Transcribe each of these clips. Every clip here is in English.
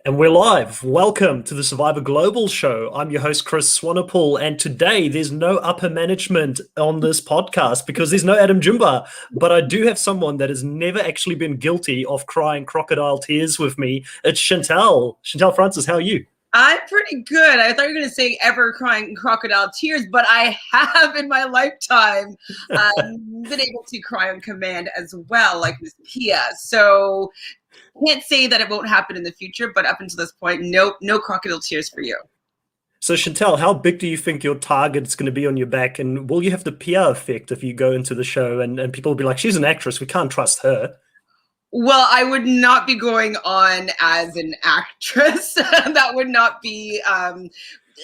And we're live. Welcome to the Survivor Global Show. I'm your host, Chris Swanepoel, and today there's no upper management on this podcast because there's no Adam Jumba. But I do have someone that has never actually been guilty of crying crocodile tears with me. It's Chantal. Chantal Francis, how are you? I'm pretty good. I thought you were going to say ever crying crocodile tears, but I have in my lifetime been able to cry on command as well, like Miss Pia. So can't say that it won't happen in the future, but up until this point, no crocodile tears for you. So, Chantal, how big do you think your target's going to be on your back? And will you have the PR effect if you go into the show and people will be like, she's an actress, we can't trust her? Well, I would not be going on as an actress. That would not be,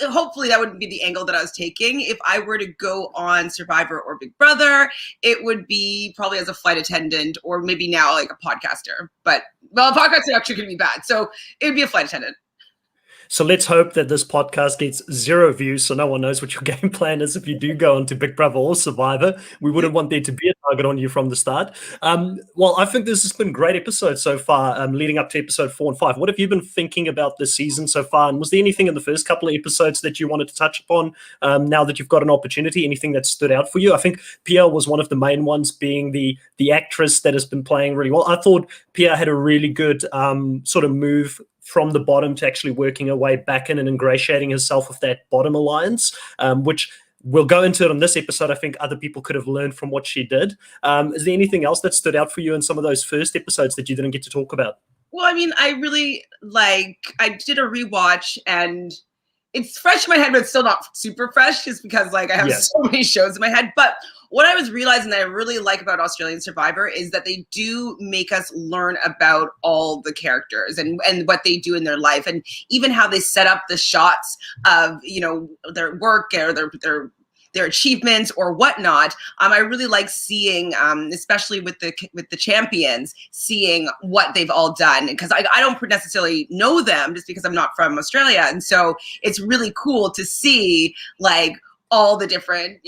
hopefully that wouldn't be the angle that I was taking. If I were to go on Survivor or Big Brother, it would be probably as a flight attendant or maybe now like a podcaster. But, well, a podcaster actually could be bad. So it would be a flight attendant. So let's hope that this podcast gets 0 views so no one knows what your game plan is if you do go into Big Brother or Survivor. We wouldn't want there to be a target on you from the start. Well, I think this has been a great episode so far, leading up to episode 4 and 5. What have you been thinking about this season so far? And was there anything in the first couple of episodes that you wanted to touch upon now that you've got an opportunity? Anything that stood out for you? I think Pia was one of the main ones, being the actress that has been playing really well. I thought Pia had a really good sort of move from the bottom to actually working her way back in and ingratiating herself with that bottom alliance, which we'll go into it on this episode. I think other people could have learned from what she did. Is there anything else that stood out for you in some of those first episodes that you didn't get to talk about? Well, I mean, I did a rewatch and it's fresh in my head, but it's still not super fresh just because I have so many shows in my head. But what I was realizing that I really like about Australian Survivor is that they do make us learn about all the characters and what they do in their life, and even how they set up the shots of, their work or their achievements or whatnot. I really like seeing, especially with the champions, seeing what they've all done, because I don't necessarily know them just because I'm not from Australia, and so it's really cool to see all the different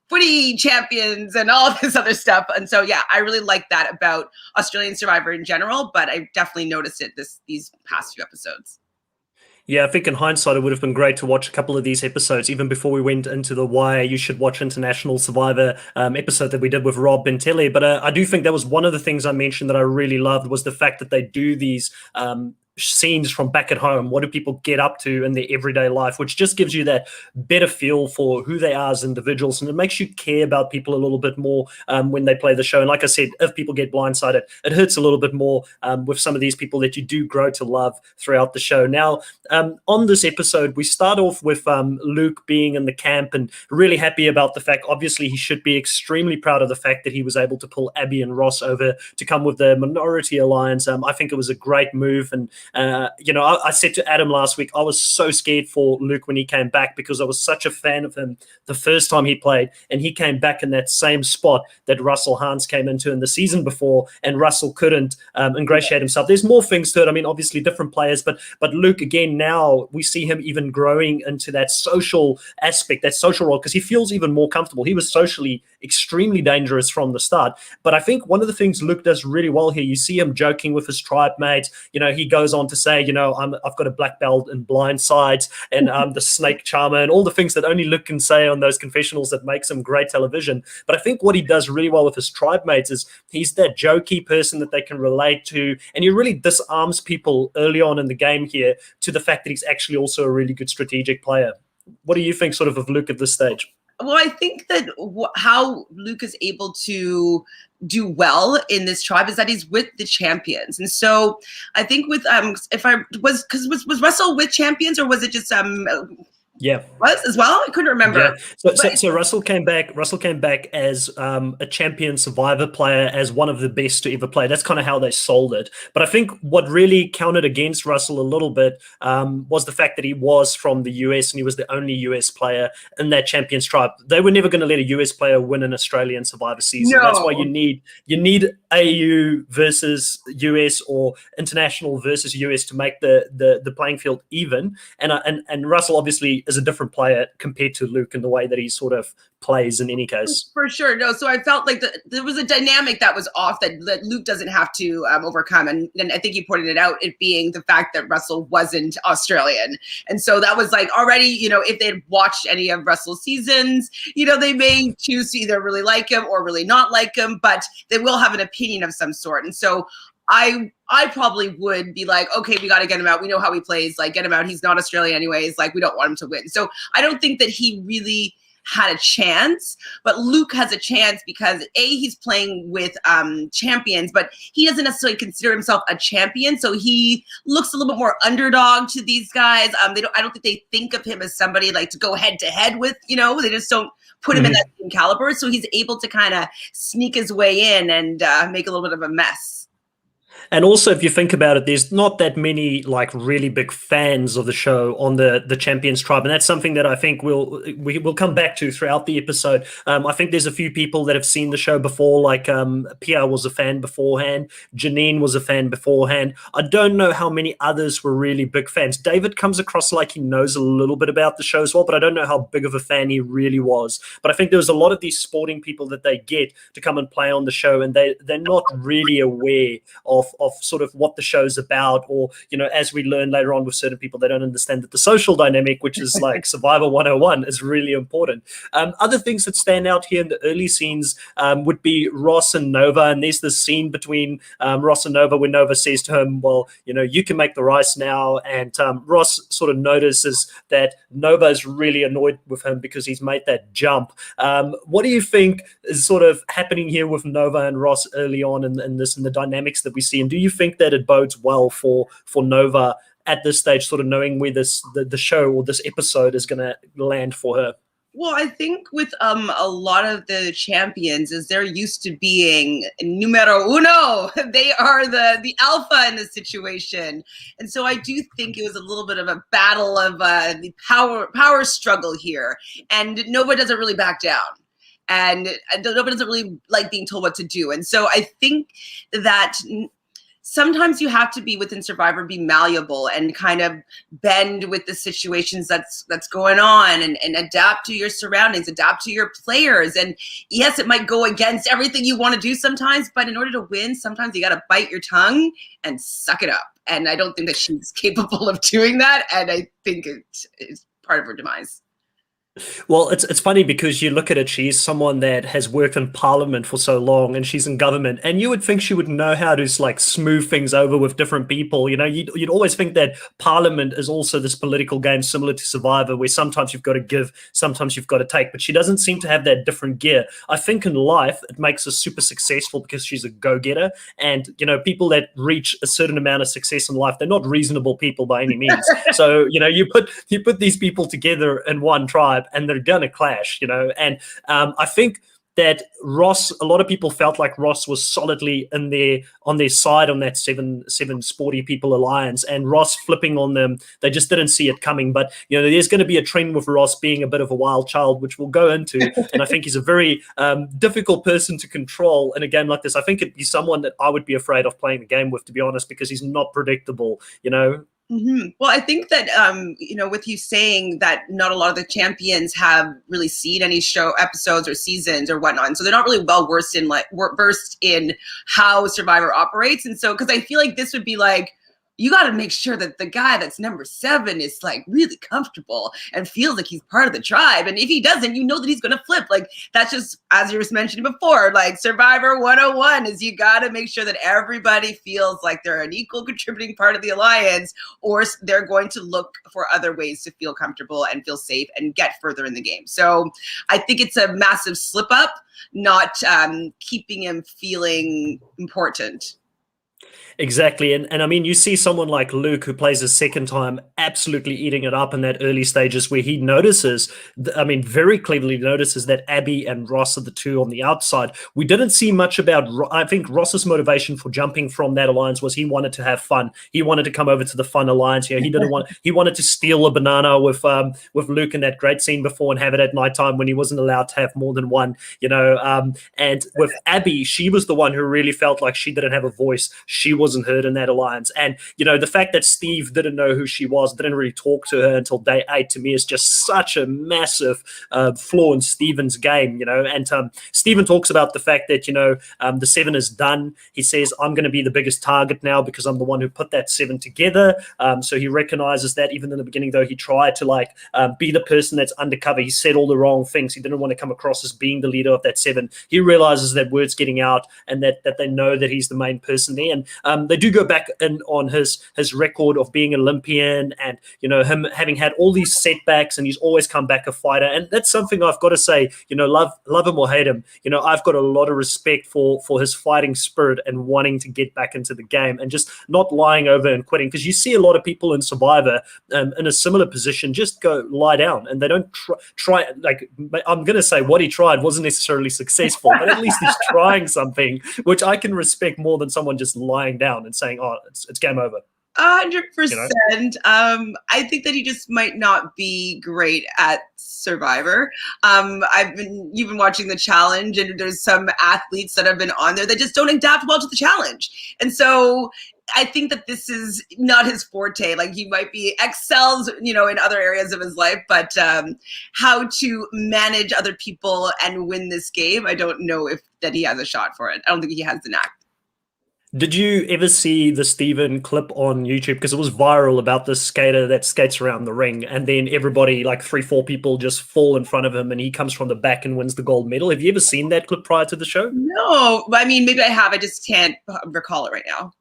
footy champions and all this other stuff. And so I really like that about Australian Survivor in general, but I definitely noticed it these past few episodes. Yeah, I think in hindsight, it would have been great to watch a couple of these episodes, even before we went into the why you should watch International Survivor episode that we did with Rob Bentelli. But I do think that was one of the things I mentioned that I really loved, was the fact that they do these scenes from back at home. What do people get up to in their everyday life, which just gives you that better feel for who they are as individuals, and it makes you care about people a little bit more when they play the show. And like I said, if people get blindsided, it hurts a little bit more with some of these people that you do grow to love throughout the show. Now, on this episode, we start off with Luke being in the camp and really happy about the fact, obviously he should be extremely proud of the fact that he was able to pull Abby and Ross over to come with the Minority Alliance. I think it was a great move, and I said to Adam last week, I was so scared for Luke when he came back, because I was such a fan of him the first time he played, and he came back in that same spot that Russell Hantz came into in the season before, and Russell couldn't ingratiate himself. There's more things to it. I mean, obviously different players, but Luke, again, now we see him even growing into that social aspect, that social role, because he feels even more comfortable. He was socially extremely dangerous from the start, but I think one of the things Luke does really well here, you see him joking with his tribe mates. He goes on to say, I've got a black belt in blind sides, and I'm the snake charmer, and all the things that only Luke can say on those confessionals that makes him great television. But I think what he does really well with his tribe mates is he's that jokey person that they can relate to, and he really disarms people early on in the game here to the fact that he's actually also a really good strategic player. What do you think sort of Luke at this stage? Well, I think that how Luke is able to do well in this tribe is that he's with the champions. And so I think with was Russell with champions, or was it just Yeah. Was as well? I couldn't remember. Yeah. So Russell came back as a champion Survivor player, as one of the best to ever play. That's kind of how they sold it. But I think what really counted against Russell a little bit was the fact that he was from the US, and he was the only US player in that champions tribe. They were never going to let a US player win an Australian Survivor season. No. That's why you need AU versus US, or international versus US, to make the playing field even. And Russell obviously is a different player compared to Luke in the way that he sort of plays in any case. For sure. No, so I felt like there was a dynamic that was off that Luke doesn't have to overcome. And I think you pointed it out, it being the fact that Russell wasn't Australian. And so that was like already, if they'd watched any of Russell's seasons, they may choose to either really like him or really not like him, but they will have an opinion of some sort. And so I probably would be like, okay, we got to get him out. We know how he plays. Like, get him out. He's not Australian anyways. Like, we don't want him to win. So I don't think that he really had a chance, but Luke has a chance because he's playing with champions, but he doesn't necessarily consider himself a champion, so he looks a little bit more underdog to these guys. I don't think they think of him as somebody like to go head to head with. They just don't put him in that same caliber, so he's able to kind of sneak his way in and make a little bit of a mess. And also, if you think about it, there's not that many like really big fans of the show on the Champions Tribe, and that's something that I think we'll come back to throughout the episode. I think there's a few people that have seen the show before, like Pia was a fan beforehand, Janine was a fan beforehand. I don't know how many others were really big fans. David comes across like he knows a little bit about the show as well, but I don't know how big of a fan he really was. But I think there was a lot of these sporting people that they get to come and play on the show, and they're not really aware of sort of what the show's about, or as we learn later on with certain people, they don't understand that the social dynamic, which is like Survivor 101, is really important. Other things that stand out here in the early scenes would be Ross and Nova, and there's this scene between Ross and Nova where Nova says to him, well, you can make the rice now, and Ross sort of notices that Nova is really annoyed with him because he's made that jump. What do you think is sort of happening here with Nova and Ross early on in this, and the dynamics that we see? And do you think that it bodes well for Nova at this stage, sort of knowing where the show or this episode is going to land for her? Well, I think with a lot of the champions is they're used to being numero uno. They are the alpha in the situation. And so I do think it was a little bit of a battle of the power struggle here. And Nova doesn't really back down. And Nova doesn't really like being told what to do. And so I think that sometimes you have to be within Survivor, be malleable and kind of bend with the situations that's going on, and adapt to your surroundings, adapt to your players. And yes, it might go against everything you want to do sometimes, but in order to win, sometimes you got to bite your tongue and suck it up. And I don't think that she's capable of doing that. And I think it is part of her demise. Well, it's funny because you look at it, she's someone that has worked in Parliament for so long, and she's in government, and you would think she would know how to like smooth things over with different people. You'd always think that Parliament is also this political game similar to Survivor, where sometimes you've got to give, sometimes you've got to take, but she doesn't seem to have that different gear. I think in life it makes her super successful because she's a go-getter, and people that reach a certain amount of success in life, they're not reasonable people by any means. So you put these people together in one tribe, and they're gonna clash, and I think that Ross, a lot of people felt like Ross was solidly on their side on that seven sporty people alliance, and Ross flipping on them, they just didn't see it coming. But there's going to be a trend with Ross being a bit of a wild child, which we'll go into, and I think he's a very difficult person to control in a game like this. I think it'd be someone that I would be afraid of playing the game with, to be honest, because he's not predictable. Mm-hmm. Well, I think that, with you saying that not a lot of the champions have really seen any show episodes or seasons or whatnot. And so they're not really well versed in how Survivor operates. And so, because I feel like this would be like, you got to make sure that the guy that's number 7 is like really comfortable and feels like he's part of the tribe. And if he doesn't, that he's going to flip. Like, that's just, as you were mentioning before, like Survivor 101 is you got to make sure that everybody feels like they're an equal contributing part of the alliance, or they're going to look for other ways to feel comfortable and feel safe and get further in the game. So I think it's a massive slip up, not keeping him feeling important. Exactly. And I mean, you see someone like Luke, who plays a second time, absolutely eating it up in that early stages, where he notices, very clearly notices that Abby and Ross are the two on the outside. We didn't see much about, I think Ross's motivation for jumping from that alliance was he wanted to have fun. He wanted to come over to the fun alliance. He wanted to steal a banana with Luke in that great scene before and have it at nighttime when he wasn't allowed to have more than one, and with Abby, she was the one who really felt like she didn't have a voice. She was wasn't heard in that alliance. And, you know, the fact that Steve didn't know who she was, didn't really talk to her until day 8, to me is just such a massive flaw in Steven's game, you know. And Steven talks about the fact that, you know, the 7 is done. He says, I'm going to be the biggest target now because I'm the one who put that 7 together. So he recognizes that. Even in the beginning, though, he tried to like be the person that's undercover. He said all the wrong things. He didn't want to come across as being the leader of that 7. He realizes that word's getting out and that they know that he's the main person there. And they do go back in on his record of being Olympian and, you know, him having had all these setbacks, and he's always come back a fighter. And that's something I've got to say, you know, love him or hate him, you know, I've got a lot of respect for his fighting spirit and wanting to get back into the game and just not lying over and quitting. Because you see a lot of people in Survivor in a similar position just go lie down, and they don't try. Like, I'm going to say what he tried wasn't necessarily successful, but at least he's trying something, which I can respect more than someone just lying down and saying, oh, it's game over. 100%. I think that he just might not be great at Survivor. You've been watching the challenge, and there's some athletes that have been on there that just don't adapt well to the challenge. And so I think that this is not his forte. Like, he might be excels, you know, in other areas of his life, but how to manage other people and win this game, I don't know if that he has a shot for it. I don't think he has the knack. Did you ever see the Steven clip on YouTube? Because it was viral about this skater that skates around the ring, and then everybody, like 3-4 people, just fall in front of him, and he comes from the back and wins the gold medal. Have you ever seen that clip prior to the show? No, I mean, maybe I have. I just can't recall it right now.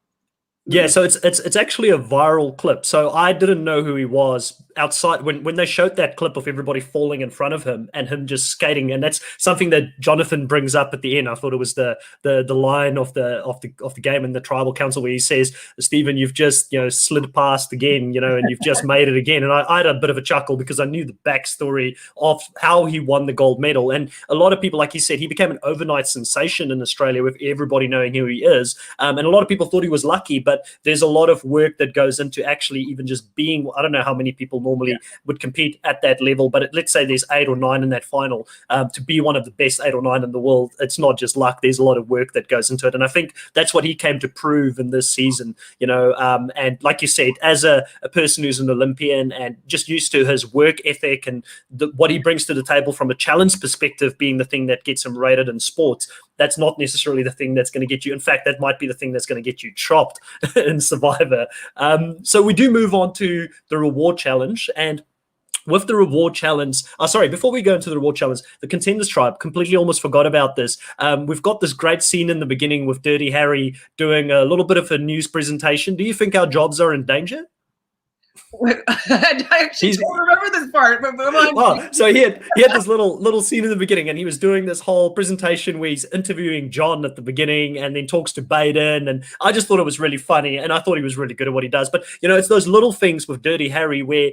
Yeah, so it's actually a viral clip. So I didn't know who he was outside when they showed that clip of everybody falling in front of him and him just skating, and that's something that Jonathan brings up at the end. I thought it was the line of the game in the tribal council where he says, Steven, you've just, you know, slid past again, you know, and you've just made it again. And I had a bit of a chuckle because I knew the backstory of how he won the gold medal. And a lot of people, like he said, he became an overnight sensation in Australia with everybody knowing who he is. And a lot of people thought he was lucky, but there's a lot of work that goes into actually even just being, I don't know how many people normally would compete at that level, but let's say there's 8 or 9 in that final. To be one of the best 8 or 9 in the world, it's not just luck. There's a lot of work that goes into it. And I think that's what he came to prove in this season, you know. And like you said, as a person who's an Olympian and just used to his work ethic and what he brings to the table from a challenge perspective being the thing that gets him rated in sports, that's not necessarily the thing that's going to get you. In fact, that might be the thing that's going to get you chopped in Survivor. So we do move on to the reward challenge. And with the reward challenge, before we go into the reward challenge, the Contenders tribe, completely almost forgot about this. We've got this great scene in the beginning with Dirty Harry doing a little bit of a news presentation. Do you think our jobs are in danger? I actually don't remember this part. But so he had this little scene in the beginning, and he was doing this whole presentation where he's interviewing John at the beginning, and then talks to Baden, and I just thought it was really funny, and I thought he was really good at what he does. But you know, it's those little things with Dirty Harry where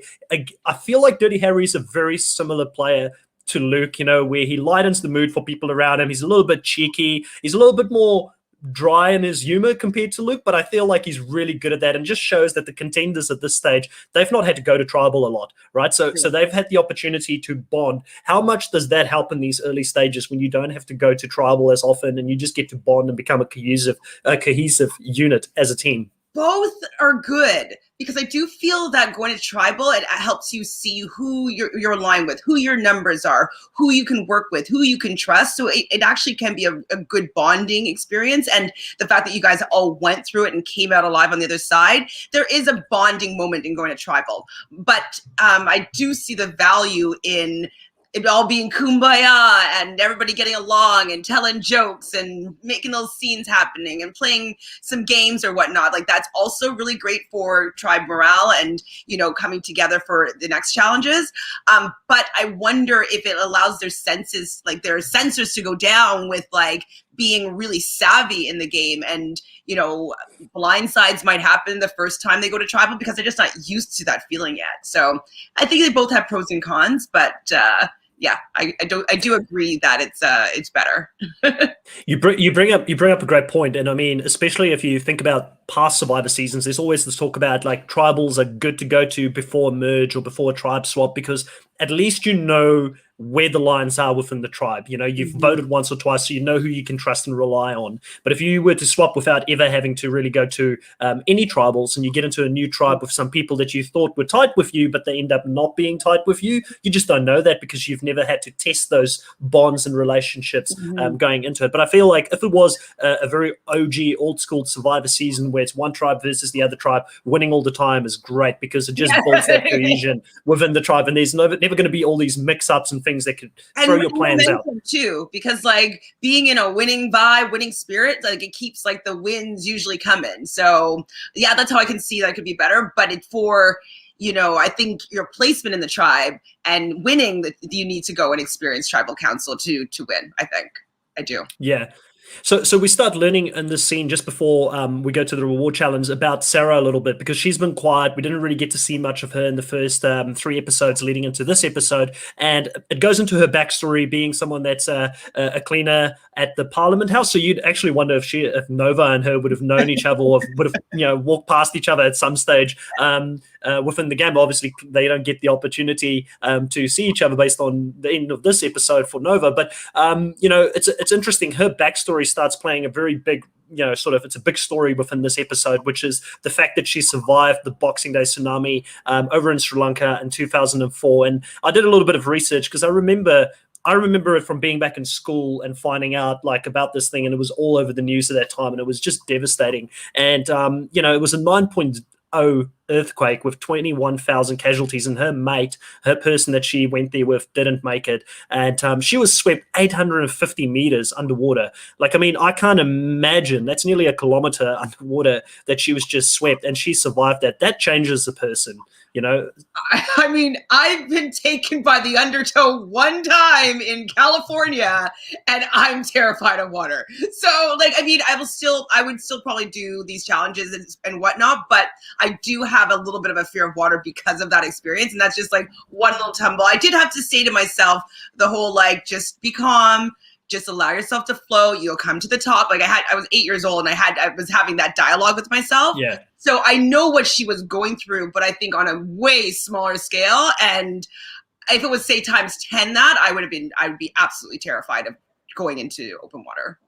I feel like Dirty Harry is a very similar player to Luke, you know, where he lightens the mood for people around him. He's a little bit cheeky. He's a little bit more dry in his humor compared to Luke, but I feel like he's really good at that, and just shows that the Contenders at this stage, they've not had to go to tribal a lot, right? So they've had the opportunity to bond. How much does that help in these early stages when you don't have to go to tribal as often and you just get to bond and become a cohesive unit as a team? Both are good, because I do feel that going to tribal, it helps you see who you're aligned with, who your numbers are, who you can work with, who you can trust. So it actually can be a good bonding experience. And the fact that you guys all went through it and came out alive on the other side, there is a bonding moment in going to tribal. But I do see the value in it all being kumbaya and everybody getting along and telling jokes and making those scenes happening and playing some games or whatnot. Like, that's also really great for tribe morale and, you know, coming together for the next challenges. But I wonder if it allows their senses, like their sensors, to go down with like being really savvy in the game. And, you know, blindsides might happen the first time they go to tribal because they're just not used to that feeling yet. So I think they both have pros and cons, but yeah, I do agree that it's better. You bring up a great point, and I mean, especially if you think about past Survivor seasons, there's always this talk about like tribals are good to go to before a merge or before a tribe swap, because at least you know where the lines are within the tribe. You know, you've voted once or twice, so you know who you can trust and rely on. But if you were to swap without ever having to really go to any tribals, and you get into a new tribe with some people that you thought were tight with you, but they end up not being tight with you, you just don't know that because you've never had to test those bonds and relationships going into it. But I feel like if it was a very OG, old school Survivor season where it's one tribe versus the other tribe, winning all the time is great because it just builds that cohesion within the tribe, and there's never going to be all these mix-ups and things that could throw your plans out too, because like being in a winning vibe, winning spirit, like it keeps like the wins usually coming. So yeah, that's how I can see that could be better. But it's for, you know, I think your placement in the tribe and winning, that you need to go and experience tribal council to win. I do. Yeah. So we start learning in this scene just before we go to the reward challenge about Sarah a little bit, because she's been quiet. We didn't really get to see much of her in the first 3 episodes leading into this episode. And it goes into her backstory being someone that's a cleaner at the Parliament House. So you'd actually wonder if Nova and her would have known each other or would have walked past each other at some stage within the game. Obviously, they don't get the opportunity to see each other based on the end of this episode for Nova. But, it's interesting. Her backstory starts playing a very big, it's a big story within this episode, which is the fact that she survived the Boxing Day tsunami over in Sri Lanka in 2004. And I did a little bit of research because I remember it from being back in school and finding out like about this thing, and it was all over the news at that time, and it was just devastating. And it was a 9.0 earthquake with 21,000 casualties, and her person that she went there with didn't make it, and she was swept 850 meters underwater. Like, I mean, I can't imagine, that's nearly a kilometer underwater that she was just swept, and she survived that. That changes a person. I mean, I've been taken by the undertow one time in California, and I'm terrified of water. So, like, I mean, I would still probably do these challenges and whatnot, but I do have a little bit of a fear of water because of that experience, and that's just like one little tumble. I did have to say to myself the whole like, just be calm. Just allow yourself to float. You'll come to the top. Like I was 8 years old, and I was having that dialogue with myself. Yeah. So I know what she was going through, but I think on a way smaller scale. And if it was say times 10 that, I would be absolutely terrified of going into open water.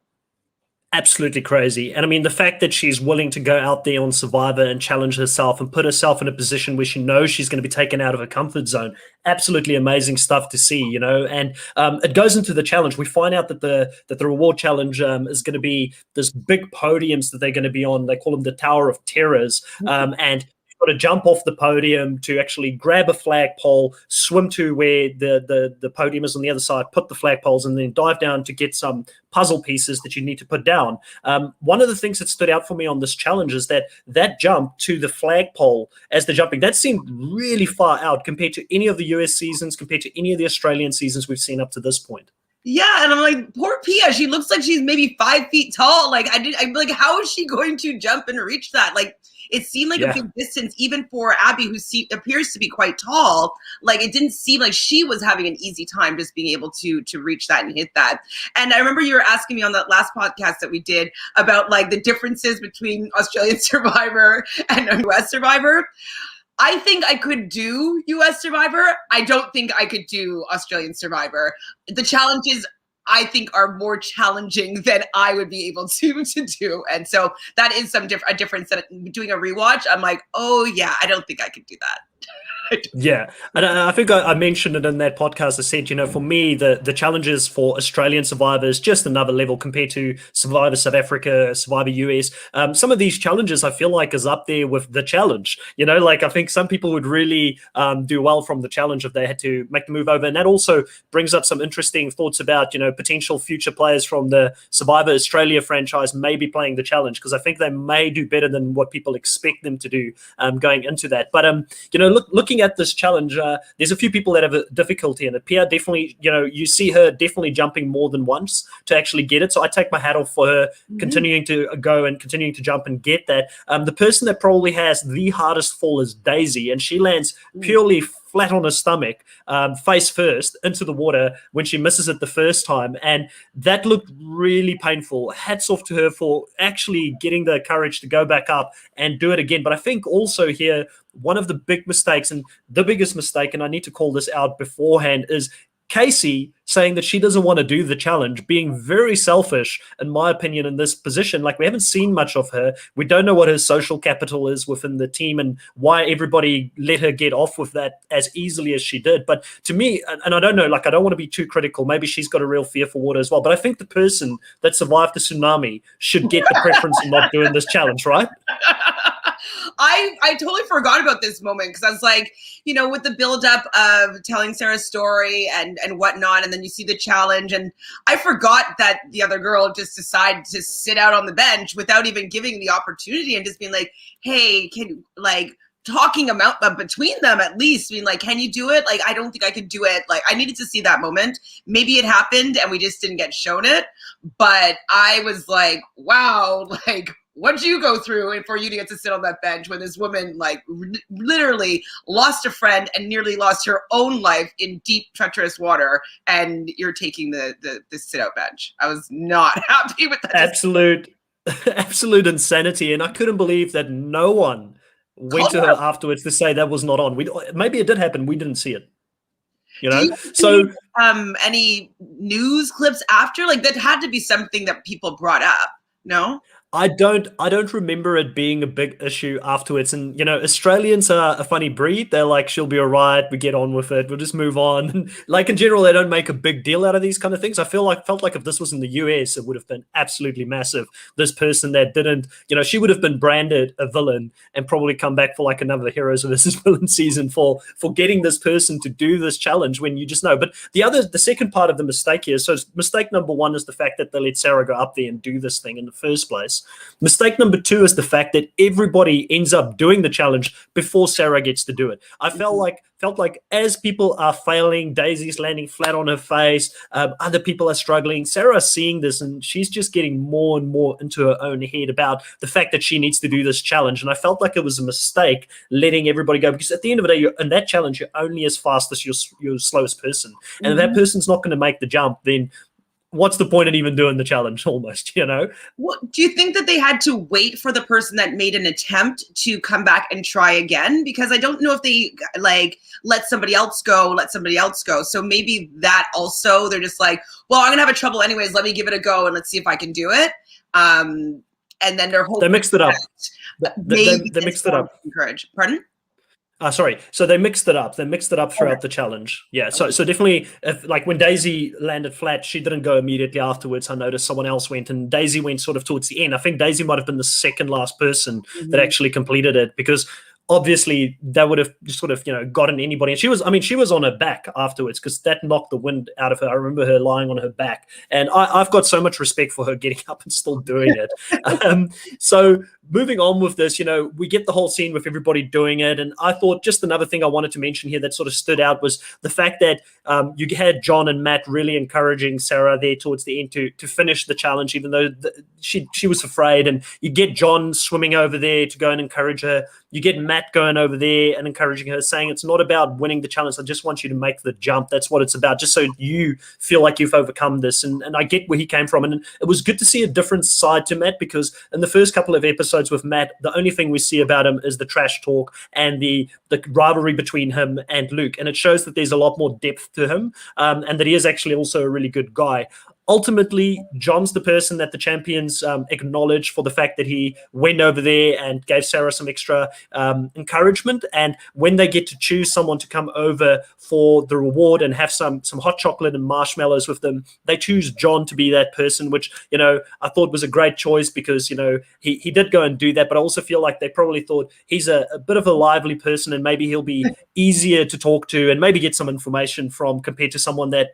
Absolutely crazy. And I mean, the fact that she's willing to go out there on Survivor and challenge herself and put herself in a position where she knows she's going to be taken out of her comfort zone, absolutely amazing stuff to see, and it goes into the challenge. We find out that the reward challenge is going to be this big podiums that they're going to be on. They call them the Tower of Terrors. And got to jump off the podium to actually grab a flagpole, swim to where the podium is on the other side, put the flagpoles, and then dive down to get some puzzle pieces that you need to put down. One of the things that stood out for me on this challenge is that jump to the flagpole as they're jumping, that seemed really far out compared to any of the US seasons, compared to any of the Australian seasons we've seen up to this point. Yeah, and I'm like, poor Pia. She looks like she's maybe 5 feet tall. Like I'm like, how is she going to jump and reach that? Like, it seemed like a big distance, even for Abby, who appears to be quite tall. Like, it didn't seem like she was having an easy time just being able to reach that and hit that. And I remember you were asking me on that last podcast that we did about like the differences between Australian Survivor and US Survivor. I think I could do US Survivor. I don't think I could do Australian Survivor. The challenges, I think, are more challenging than I would be able to do. And so that is a difference that doing a rewatch, I'm like, oh yeah, I don't think I could do that. Yeah, and I think I mentioned it in that podcast. I said, for me, the challenges for Australian Survivor is just another level compared to Survivor South Africa, Survivor US. Some of these challenges I feel like is up there with the challenge. Like I think some people would really do well from the challenge if they had to make the move over. And that also brings up some interesting thoughts about, potential future players from the Survivor Australia franchise may be playing the challenge, because I think they may do better than what people expect them to do going into that. But, looking at this challenge, there's a few people that have a difficulty in it. Pia definitely, you see her definitely jumping more than once to actually get it. So I take my hat off for her continuing to go and continuing to jump and get that. The person that probably has the hardest fall is Daisy, and she lands purely flat on her stomach, face first into the water when she misses it the first time. And that looked really painful. Hats off to her for actually getting the courage to go back up and do it again. But I think also here, one of the big mistakes, and the biggest mistake, and I need to call this out beforehand, is Casey saying that she doesn't want to do the challenge, being very selfish, in my opinion, in this position. Like, we haven't seen much of her. We don't know what her social capital is within the team and why everybody let her get off with that as easily as she did. But to me, and I don't know, like, I don't want to be too critical. Maybe she's got a real fear for water as well. But I think the person that survived the tsunami should get the preference in not doing this challenge, right? I totally forgot about this moment because I was like, you know, with the buildup of telling Sarah's story and whatnot, and then you see the challenge, and I forgot that the other girl just decided to sit out on the bench without even giving the opportunity and just being like, hey, can, like, talking about between them at least, being like, can you do it? Like, I don't think I could do it. Like, I needed to see that moment. Maybe it happened and we just didn't get shown it, but I was like, wow, like, what'd you go through for you to get to sit on that bench when this woman, like, literally lost a friend and nearly lost her own life in deep, treacherous water, and you're taking the sit-out bench? I was not happy with that. Absolute insanity, and I couldn't believe that no one went to her afterwards to say that was not on. Maybe it did happen. We didn't see it. You know, so any news clips after, like, that had to be something that people brought up. No. I don't remember it being a big issue afterwards. And, you know, Australians are a funny breed. They're like, she'll be all right. We get on with it. We'll just move on. And, like, in general, they don't make a big deal out of these kind of things. I felt like if this was in the US, it would have been absolutely massive. This person that didn't, you know, she would have been branded a villain and probably come back for like another Heroes versus Villain season for getting this person to do this challenge when you just know. But the second part of the mistake here, so mistake number one is the fact that they let Sarah go up there and do this thing in the first place. Mistake number two is the fact that everybody ends up doing the challenge before Sarah gets to do it. I felt like as people are failing, Daisy's landing flat on her face, other people are struggling, Sarah's seeing this and she's just getting more and more into her own head about the fact that she needs to do this challenge. And I felt like it was a mistake letting everybody go, because at the end of the day, in that challenge, you're only as fast as your slowest person. And if that person's not going to make the jump, then what's the point in even doing the challenge, almost, you know? Well, do you think that they had to wait for the person that made an attempt to come back and try again? Because I don't know if they, like, let somebody else go. So maybe that also, they're just like, well, I'm going to have a trouble anyways. Let me give it a go and let's see if I can do it. And then they're hoping. They mixed it up. They mixed it up. Encourage. Pardon? Sorry. So they mixed it up. They mixed it up throughout the challenge. Yeah. So definitely, if, like, when Daisy landed flat, she didn't go immediately afterwards. I noticed someone else went, and Daisy went sort of towards the end. I think Daisy might have been the second last person that actually completed it, because obviously that would have sort of, you know, gotten anybody. And she was on her back afterwards, because that knocked the wind out of her. I remember her lying on her back, and I've got so much respect for her getting up and still doing it. So moving on with this, you know, we get the whole scene with everybody doing it. And I thought just another thing I wanted to mention here that sort of stood out was the fact that you had John and Matt really encouraging Sarah there towards the end to finish the challenge, even though she was afraid. And you get John swimming over there to go and encourage her. You get Matt going over there and encouraging her, saying it's not about winning the challenge. I just want you to make the jump. That's what it's about, just so you feel like you've overcome this. And I get where he came from. And it was good to see a different side to Matt, because in the first couple of episodes with Matt, the only thing we see about him is the trash talk and the rivalry between him and Luke. And it shows that there's a lot more depth to him, and that he is actually also a really good guy. Ultimately, John's the person that the champions acknowledge for the fact that he went over there and gave Sarah some extra encouragement. And when they get to choose someone to come over for the reward and have some hot chocolate and marshmallows with them, they choose John to be that person, which, you know, I thought was a great choice, because, you know, he did go and do that. But I also feel like they probably thought he's a bit of a lively person, and maybe he'll be easier to talk to and maybe get some information from, compared to someone that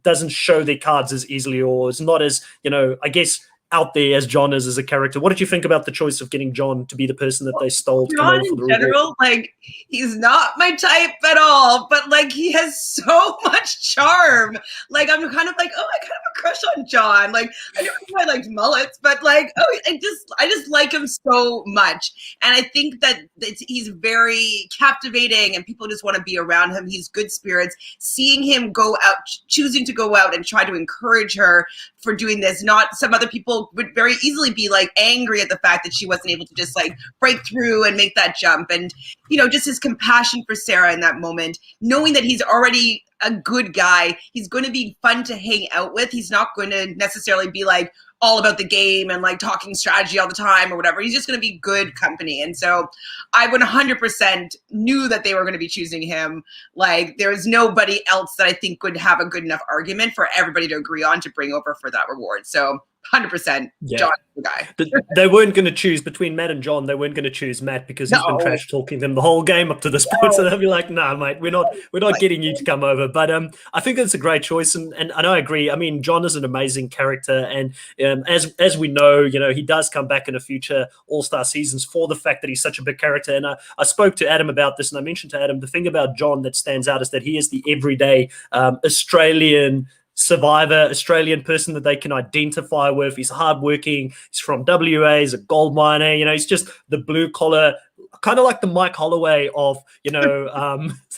doesn't show their cards as easily or is not as, you know, I guess, out there as John is as a character. What did you think about the choice of getting John to be the person that they stole to come over for the reward? In general, like, he's not my type at all, but, like, he has so much charm. Like, I'm kind of like, oh, I kind of have a crush on John. Like, I never knew I liked mullets, but, like, oh, I just like him so much. And I think that he's very captivating, and people just want to be around him. He's good spirits. Seeing him go out, choosing to go out and try to encourage her for doing this, not some other people people would very easily be like angry at the fact that she wasn't able to just like break through and make that jump. And, you know, just his compassion for Sarah in that moment, knowing that he's already a good guy, he's going to be fun to hang out with. He's not going to necessarily be like all about the game and like talking strategy all the time or whatever. He's just going to be good company. And so I 100% knew that they were going to be choosing him. Like there was nobody else that I think would have a good enough argument for everybody to agree on to bring over for that reward. So 100% John the guy. They weren't going to choose between Matt and John. They weren't going to choose Matt because he's been trash talking them the whole game up to this point. So they'll be like, "Nah, mate, we're not getting you to come over." But I think that's a great choice, and I agree. I mean, John is an amazing character, and as we know, you know, he does come back in a future All-Star seasons for the fact that he's such a big character. And I spoke to Adam about this, and I mentioned to Adam the thing about John that stands out is that he is the everyday Australian survivor, Australian person that they can identify with. He's hardworking. He's from WA. He's a gold miner. You know, he's just the blue collar, kind of like the Mike Holloway of, you know,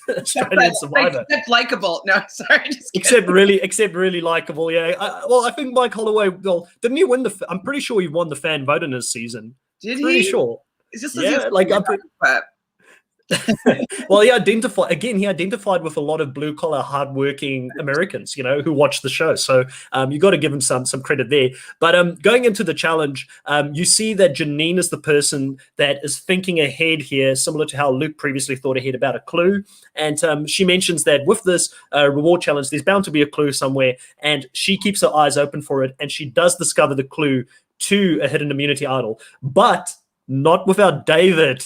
Australian survivor. Except likable. No, sorry. Except really likable. Yeah. I think Mike Holloway. Well, didn't he win the? I'm pretty sure he won the fan vote in his season. Did he? Pretty sure. Is this well, he identified with a lot of blue collar, hardworking Americans, you know, who watch the show. So you got to give him some credit there. But going into the challenge, you see that Janine is the person that is thinking ahead here, similar to how Luke previously thought ahead about a clue. And she mentions that with this reward challenge, there's bound to be a clue somewhere, and she keeps her eyes open for it, and she does discover the clue to a hidden immunity idol, but not without David,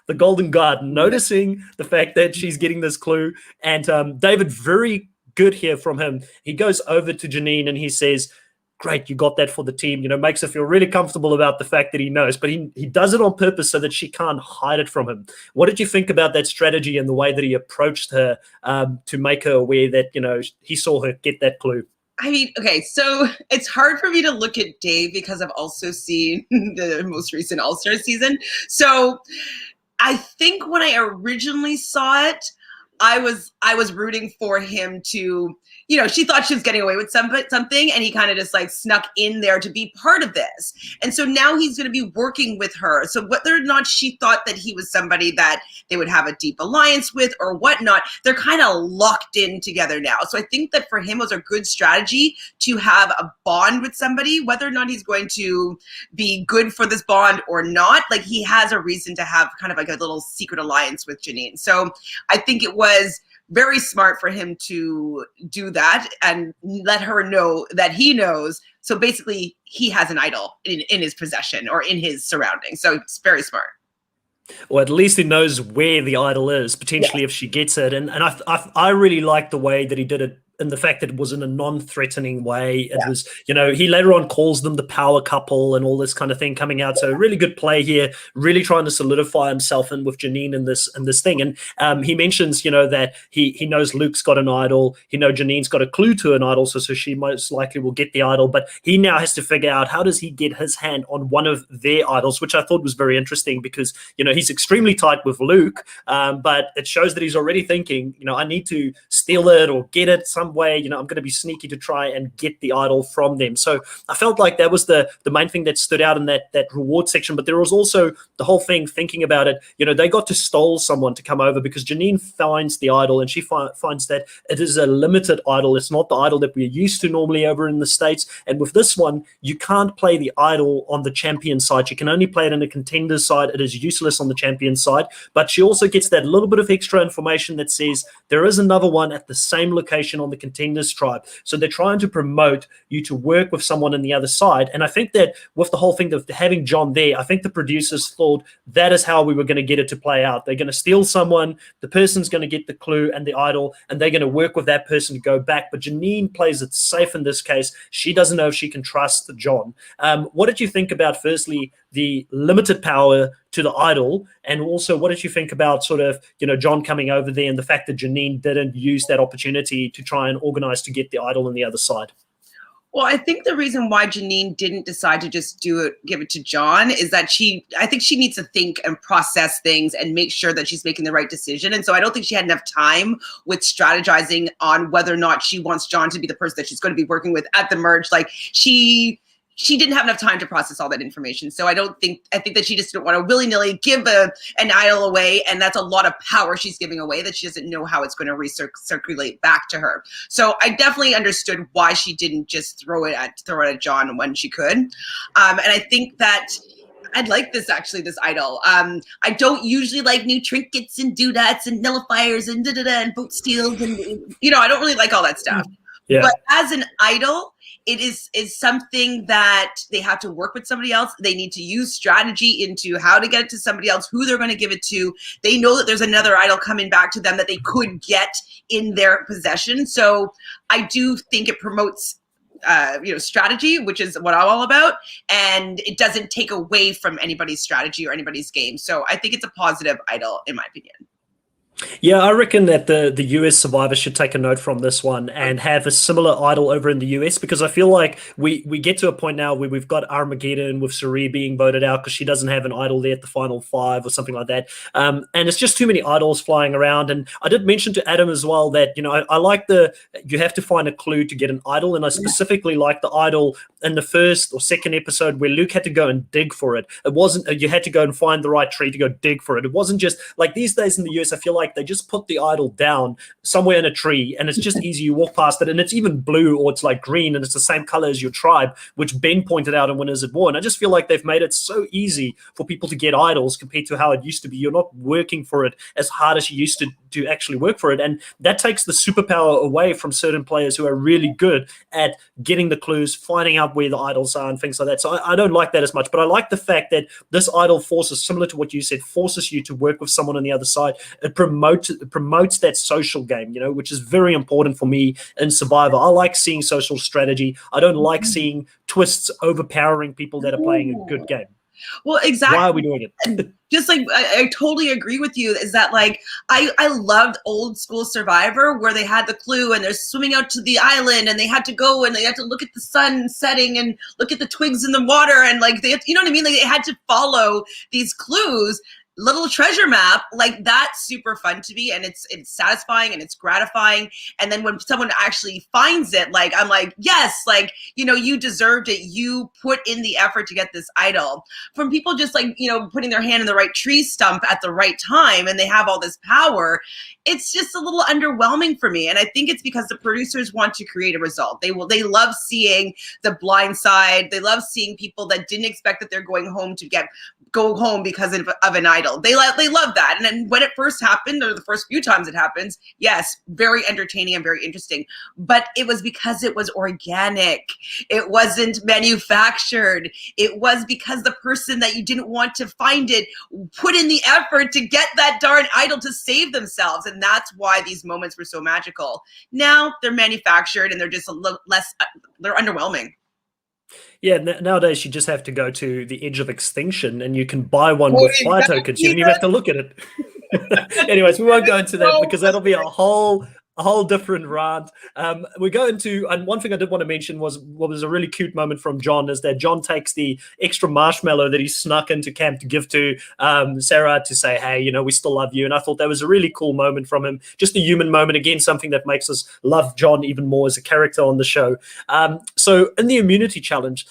the Golden Guard, noticing the fact that she's getting this clue. And David, very good here from him. He goes over to Janine and he says, "Great, you got that for the team." You know, makes her feel really comfortable about the fact that he knows, but he does it on purpose so that she can't hide it from him. What did you think about that strategy and the way that he approached her to make her aware that, you know, he saw her get that clue? I mean, okay, so it's hard for me to look at Dave because I've also seen the most recent All-Star season. So I think when I originally saw it, I was rooting for him to, you know, she thought she was getting away with something, and he kind of just like snuck in there to be part of this. And so now he's going to be working with her. So whether or not she thought that he was somebody that they would have a deep alliance with or whatnot, they're kind of locked in together now. So I think that for him it was a good strategy to have a bond with somebody, whether or not he's going to be good for this bond or not. Like he has a reason to have kind of like a little secret alliance with Janine. So I think it was very smart for him to do that and let her know that he knows. So basically he has an idol in his possession or in his surroundings. So it's very smart. Or at least he knows where the idol is, potentially, if she gets it. And I really like the way that he did it, and the fact that it was in a non-threatening way. It was, you know, he later on calls them the power couple and all this kind of thing coming out. So really good play here, really trying to solidify himself in with Janine in this thing. And he mentions, you know, that he knows Luke's got an idol. He knows Janine's got a clue to an idol, so she most likely will get the idol. But he now has to figure out how does he get his hand on one of their idols, which I thought was very interesting because, you know, he's extremely tight with Luke, but it shows that he's already thinking, you know, I need to steal it or get it some way. You know, I'm going to be sneaky to try and get the idol from them. So I felt like that was the main thing that stood out in that reward section. But there was also the whole thing, thinking about it, you know, they got to stole someone to come over because Janine finds the idol and she finds that it is a limited idol. It's not the idol that we're used to normally over in the States. And with this one, you can't play the idol on the champion side. You can only play it on the Contenders side. It is useless on the champion side. But she also gets that little bit of extra information that says there is another one at the same location on the Contenders tribe. So they're trying to promote you to work with someone on the other side. And I think that with the whole thing of having John there, I think the producers thought that is how we were going to get it to play out. They're going to steal someone, the person's going to get the clue and the idol, and they're going to work with that person to go back. But Janine plays it safe in this case. She doesn't know if she can trust John. What did you think about, firstly, the limited power to the idol, and also what did you think about sort of, you know, John coming over there and the fact that Janine didn't use that opportunity to try and organize to get the idol on the other side? Well, I think the reason why Janine didn't decide to just give it to John is that I think she needs to think and process things and make sure that she's making the right decision. And so I don't think she had enough time with strategizing on whether or not she wants John to be the person that she's going to be working with at the merge. Like she she didn't have enough time to process all that information. So I think that she just didn't want to willy-nilly give an idol away. And that's a lot of power she's giving away that she doesn't know how it's going to recirculate back to her. So I definitely understood why she didn't just throw it at John when she could. And I think that I'd like this idol. I don't usually like new trinkets and doodads and nullifiers and and boat steals and I don't really like all that stuff. Yeah. But as an idol, it is something that they have to work with somebody else. They need to use strategy into how to get it to somebody else, who they're going to give it to. They know that there's another idol coming back to them that they could get in their possession. So I do think it promotes strategy, which is what I'm all about, and it doesn't take away from anybody's strategy or anybody's game. So I think it's a positive idol, in my opinion. Yeah, I reckon that the US Survivor should take a note from this one and have a similar idol over in the US, because I feel like we get to a point now where we've got Armageddon with Sari being voted out because she doesn't have an idol there at the final 5 or something like that. And it's just too many idols flying around. And I did mention to Adam as well that, I like you have to find a clue to get an idol. And I specifically like the idol in the first or second episode where Luke had to go and dig for it. It wasn't, you had to go and find the right tree to go dig for it. It wasn't just like these days in the US, I feel like they just put the idol down somewhere in a tree and it's just easy. You walk past it and it's even blue or it's like green and it's the same color as your tribe, which Ben pointed out in Winners at War. And I just feel like they've made it so easy for people to get idols compared to how it used to be. You're not working for it as hard as you used to actually work for it. And that takes the superpower away from certain players who are really good at getting the clues, finding out where the idols are and things like that. So I don't like that as much, but I like the fact that this idol forces, similar to what you said, forces you to work with someone on the other side. It promotes that social game, which is very important for me in Survivor. I like seeing social strategy. I don't like seeing twists overpowering people that are playing a good game. Well, exactly. Why are we doing it? Just like I totally agree with you, is that like I loved old school Survivor where they had the clue and they're swimming out to the island and they had to go and they had to look at the sun setting and look at the twigs in the water and like they, you know what I mean? Like they had to follow these clues. Little treasure map, like that's super fun to me, and it's satisfying and it's gratifying. And then when someone actually finds it, like I'm like, yes, like you deserved it. You put in the effort to get this idol. From people just like putting their hand in the right tree stump at the right time, and they have all this power. It's just a little underwhelming for me, and I think it's because the producers want to create a result. They love seeing the blind side. They love seeing people that didn't expect that they're going home to go home because of an idol. They love that. And then when it first happened, or the first few times it happens, yes, very entertaining and very interesting. But it was because it was organic. It wasn't manufactured. It was because the person that you didn't want to find it put in the effort to get that darn idol to save themselves. And that's why these moments were so magical. Now they're manufactured and they're just a little less, they're underwhelming. Yeah, nowadays you just have to go to the edge of extinction and you can buy one with fire tokens. You don't even have to look at it. Anyways, we won't go into that because that'll be a whole different rant. We go into, and one thing I did want to mention was what was a really cute moment from John is that John takes the extra marshmallow that he snuck into camp to give to Sarah to say, hey, we still love you. And I thought that was a really cool moment from him. Just a human moment. Again, something that makes us love John even more as a character on the show. So in the immunity challenge,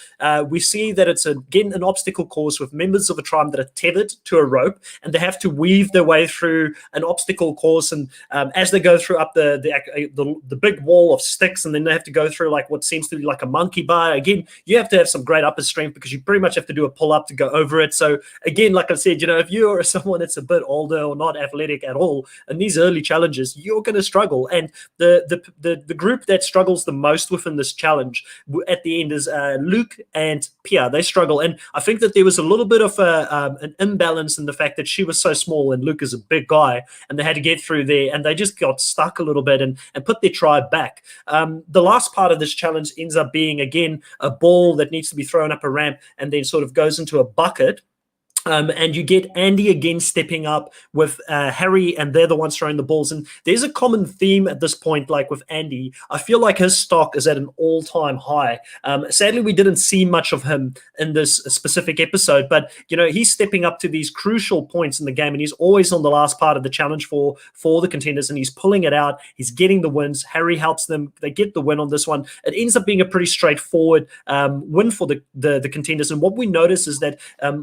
we see that it's again an obstacle course with members of a tribe that are tethered to a rope and they have to weave their way through an obstacle course. And as they go through up the big wall of sticks, and then they have to go through like what seems to be like a monkey bar. Again, you have to have some great upper strength because you pretty much have to do a pull-up to go over it. So again, like I said, if you're someone that's a bit older or not athletic at all, in these early challenges, you're going to struggle. And the group that struggles the most within this challenge at the end is Luke and Pia. They struggle, and I think that there was a little bit of an imbalance in the fact that she was so small and Luke is a big guy, and they had to get through there, and they just got stuck a little bit and put their tribe back. The last part of this challenge ends up being, again, a ball that needs to be thrown up a ramp and then sort of goes into a bucket. And you get Andy again stepping up with Harry, and they're the ones throwing the balls. And there's a common theme at this point, like with Andy. I feel like his stock is at an all-time high. Sadly, we didn't see much of him in this specific episode, but he's stepping up to these crucial points in the game, and he's always on the last part of the challenge for the contenders, and he's pulling it out. He's getting the wins. Harry helps them. They get the win on this one. It ends up being a pretty straightforward win for the contenders. And what we notice is that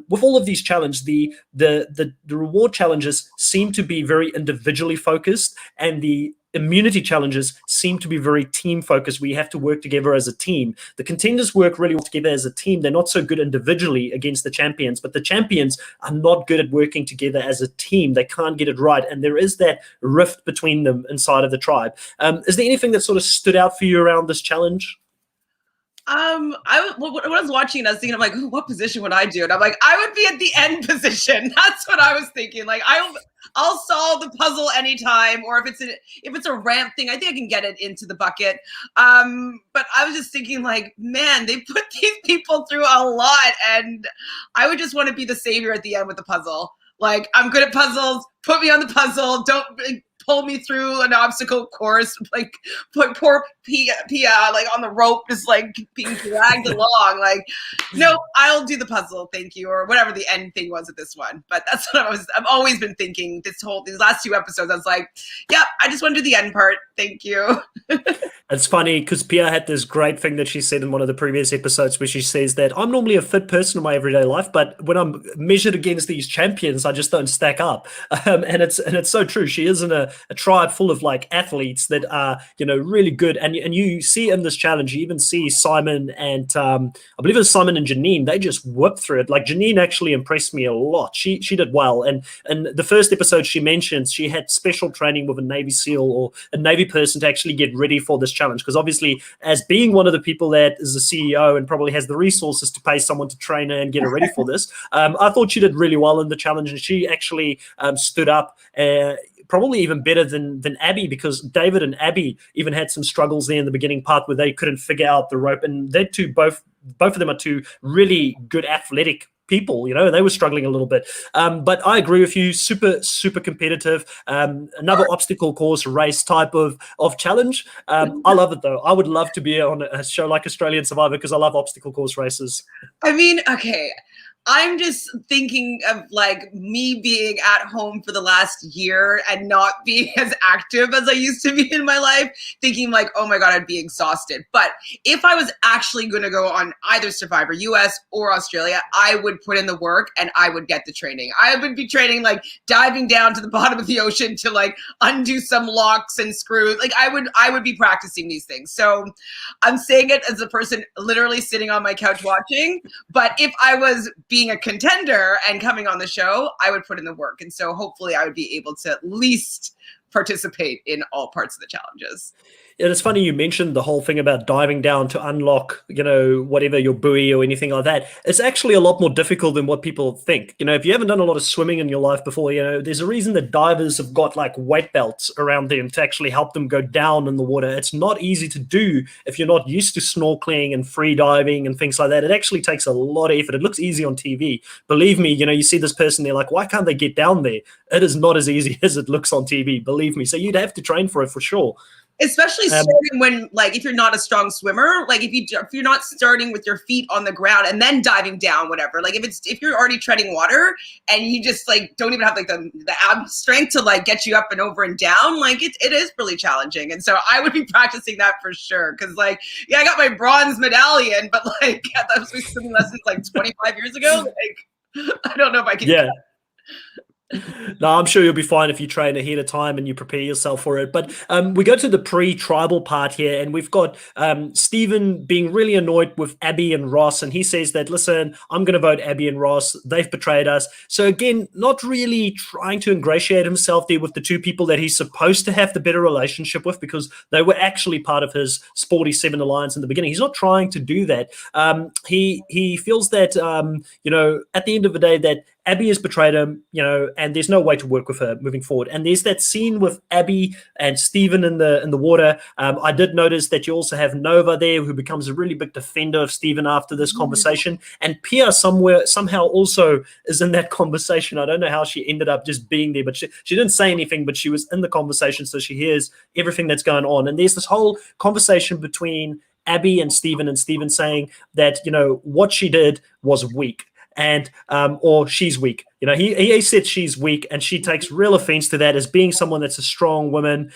with all of these challenges, the reward challenges seem to be very individually focused, and the immunity challenges seem to be very team focused. We have to work together as a team. The contenders work really well together as a team. They're not so good individually against the champions, but the champions are not good at working together as a team. They can't get it right, and there is that rift between them inside of the tribe. Is there anything that sort of stood out for you around this challenge? When I was watching it, I was thinking, I'm like, what position would I do? And I'm like, I would be at the end position. That's what I was thinking. Like, I'll solve the puzzle anytime, or if it's a ramp thing, I think I can get it into the bucket. But I was just thinking, like, man, they put these people through a lot, and I would just want to be the savior at the end with the puzzle. Like, I'm good at puzzles. Put me on the puzzle. Don't pull me through an obstacle course, like put poor Pia like on the rope, just like being dragged along. Like, no, I'll do the puzzle, thank you, or whatever the end thing was at this one. But that's what I've always been thinking these last 2 episodes. I was like, yeah, I just want to do the end part, thank you. It's funny because Pia had this great thing that she said in one of the previous episodes where she says that I'm normally a fit person in my everyday life, but when I'm measured against these champions, I just don't stack up. And it's so true. She is in a tribe full of like athletes that are really good, and you see in this challenge, you even see Simon and I believe it was Simon and Janine. They just whipped through it. Like, Janine actually impressed me a lot. She did well, and the first episode she mentioned she had special training with a Navy SEAL or a Navy person to actually get ready for this challenge, because obviously, as being one of the people that is the CEO and probably has the resources to pay someone to train her and get her ready for this, I thought she did really well in the challenge, and she actually stood up probably even better than Abby, because David and Abby even had some struggles there in the beginning part where they couldn't figure out the rope, and they two both of them are two really good athletic people. They were struggling a little bit, but I agree with you. Super competitive. Another obstacle course race type of challenge. I love it though. I would love to be on a show like Australian Survivor because I love obstacle course races. I mean, okay, I'm just thinking of like me being at home for the last year and not being as active as I used to be in my life, thinking like, oh my God, I'd be exhausted. But if I was actually going to go on either Survivor, US or Australia, I would put in the work and I would get the training. I would be training, like diving down to the bottom of the ocean to like undo some locks and screws. Like I would be practicing these things. So I'm saying it as a person literally sitting on my couch watching. But if I was being a contender and coming on the show, I would put in the work. And so hopefully I would be able to at least participate in all parts of the challenges. And it's funny you mentioned the whole thing about diving down to unlock, whatever your buoy or anything like that. It's actually a lot more difficult than what people think. If you haven't done a lot of swimming in your life before, there's a reason that divers have got like weight belts around them to actually help them go down in the water. It's not easy to do if you're not used to snorkeling and free diving and things like that. It actually takes a lot of effort. It looks easy on TV. Believe me, you see this person, they're like, why can't they get down there? It is not as easy as it looks on TV, believe me. So you'd have to train for it for sure. Especially starting when, like, if you're not a strong swimmer, like if you're not starting with your feet on the ground and then diving down, whatever. Like if you're already treading water and you just like don't even have like the ab strength to like get you up and over and down, like it is really challenging. And so I would be practicing that for sure. Because like, yeah, I got my bronze medallion, but like that was swimming lessons like 25 years ago. Like I don't know if I can. Yeah. No, I'm sure you'll be fine if you train ahead of time and you prepare yourself for it. But we go to the pre-tribal part here, and we've got Stephen being really annoyed with Abby and Ross, and he says that, listen, I'm going to vote Abby and Ross. They've betrayed us. So again, not really trying to ingratiate himself there with the two people that he's supposed to have the better relationship with, because they were actually part of his Sporty 7 alliance in the beginning. He's not trying to do that. He feels that, at the end of the day, that Abby has betrayed him, and there's no way to work with her moving forward. And there's that scene with Abby and Steven in the water. I did notice that you also have Nova there, who becomes a really big defender of Steven after this conversation. And Pia somehow also is in that conversation. I don't know how she ended up just being there, but she didn't say anything, but she was in the conversation, so she hears everything that's going on. And there's this whole conversation between Abby and Steven saying that, what she did was weak. And or she's weak. He said she's weak, and she takes real offense to that as being someone that's a strong woman,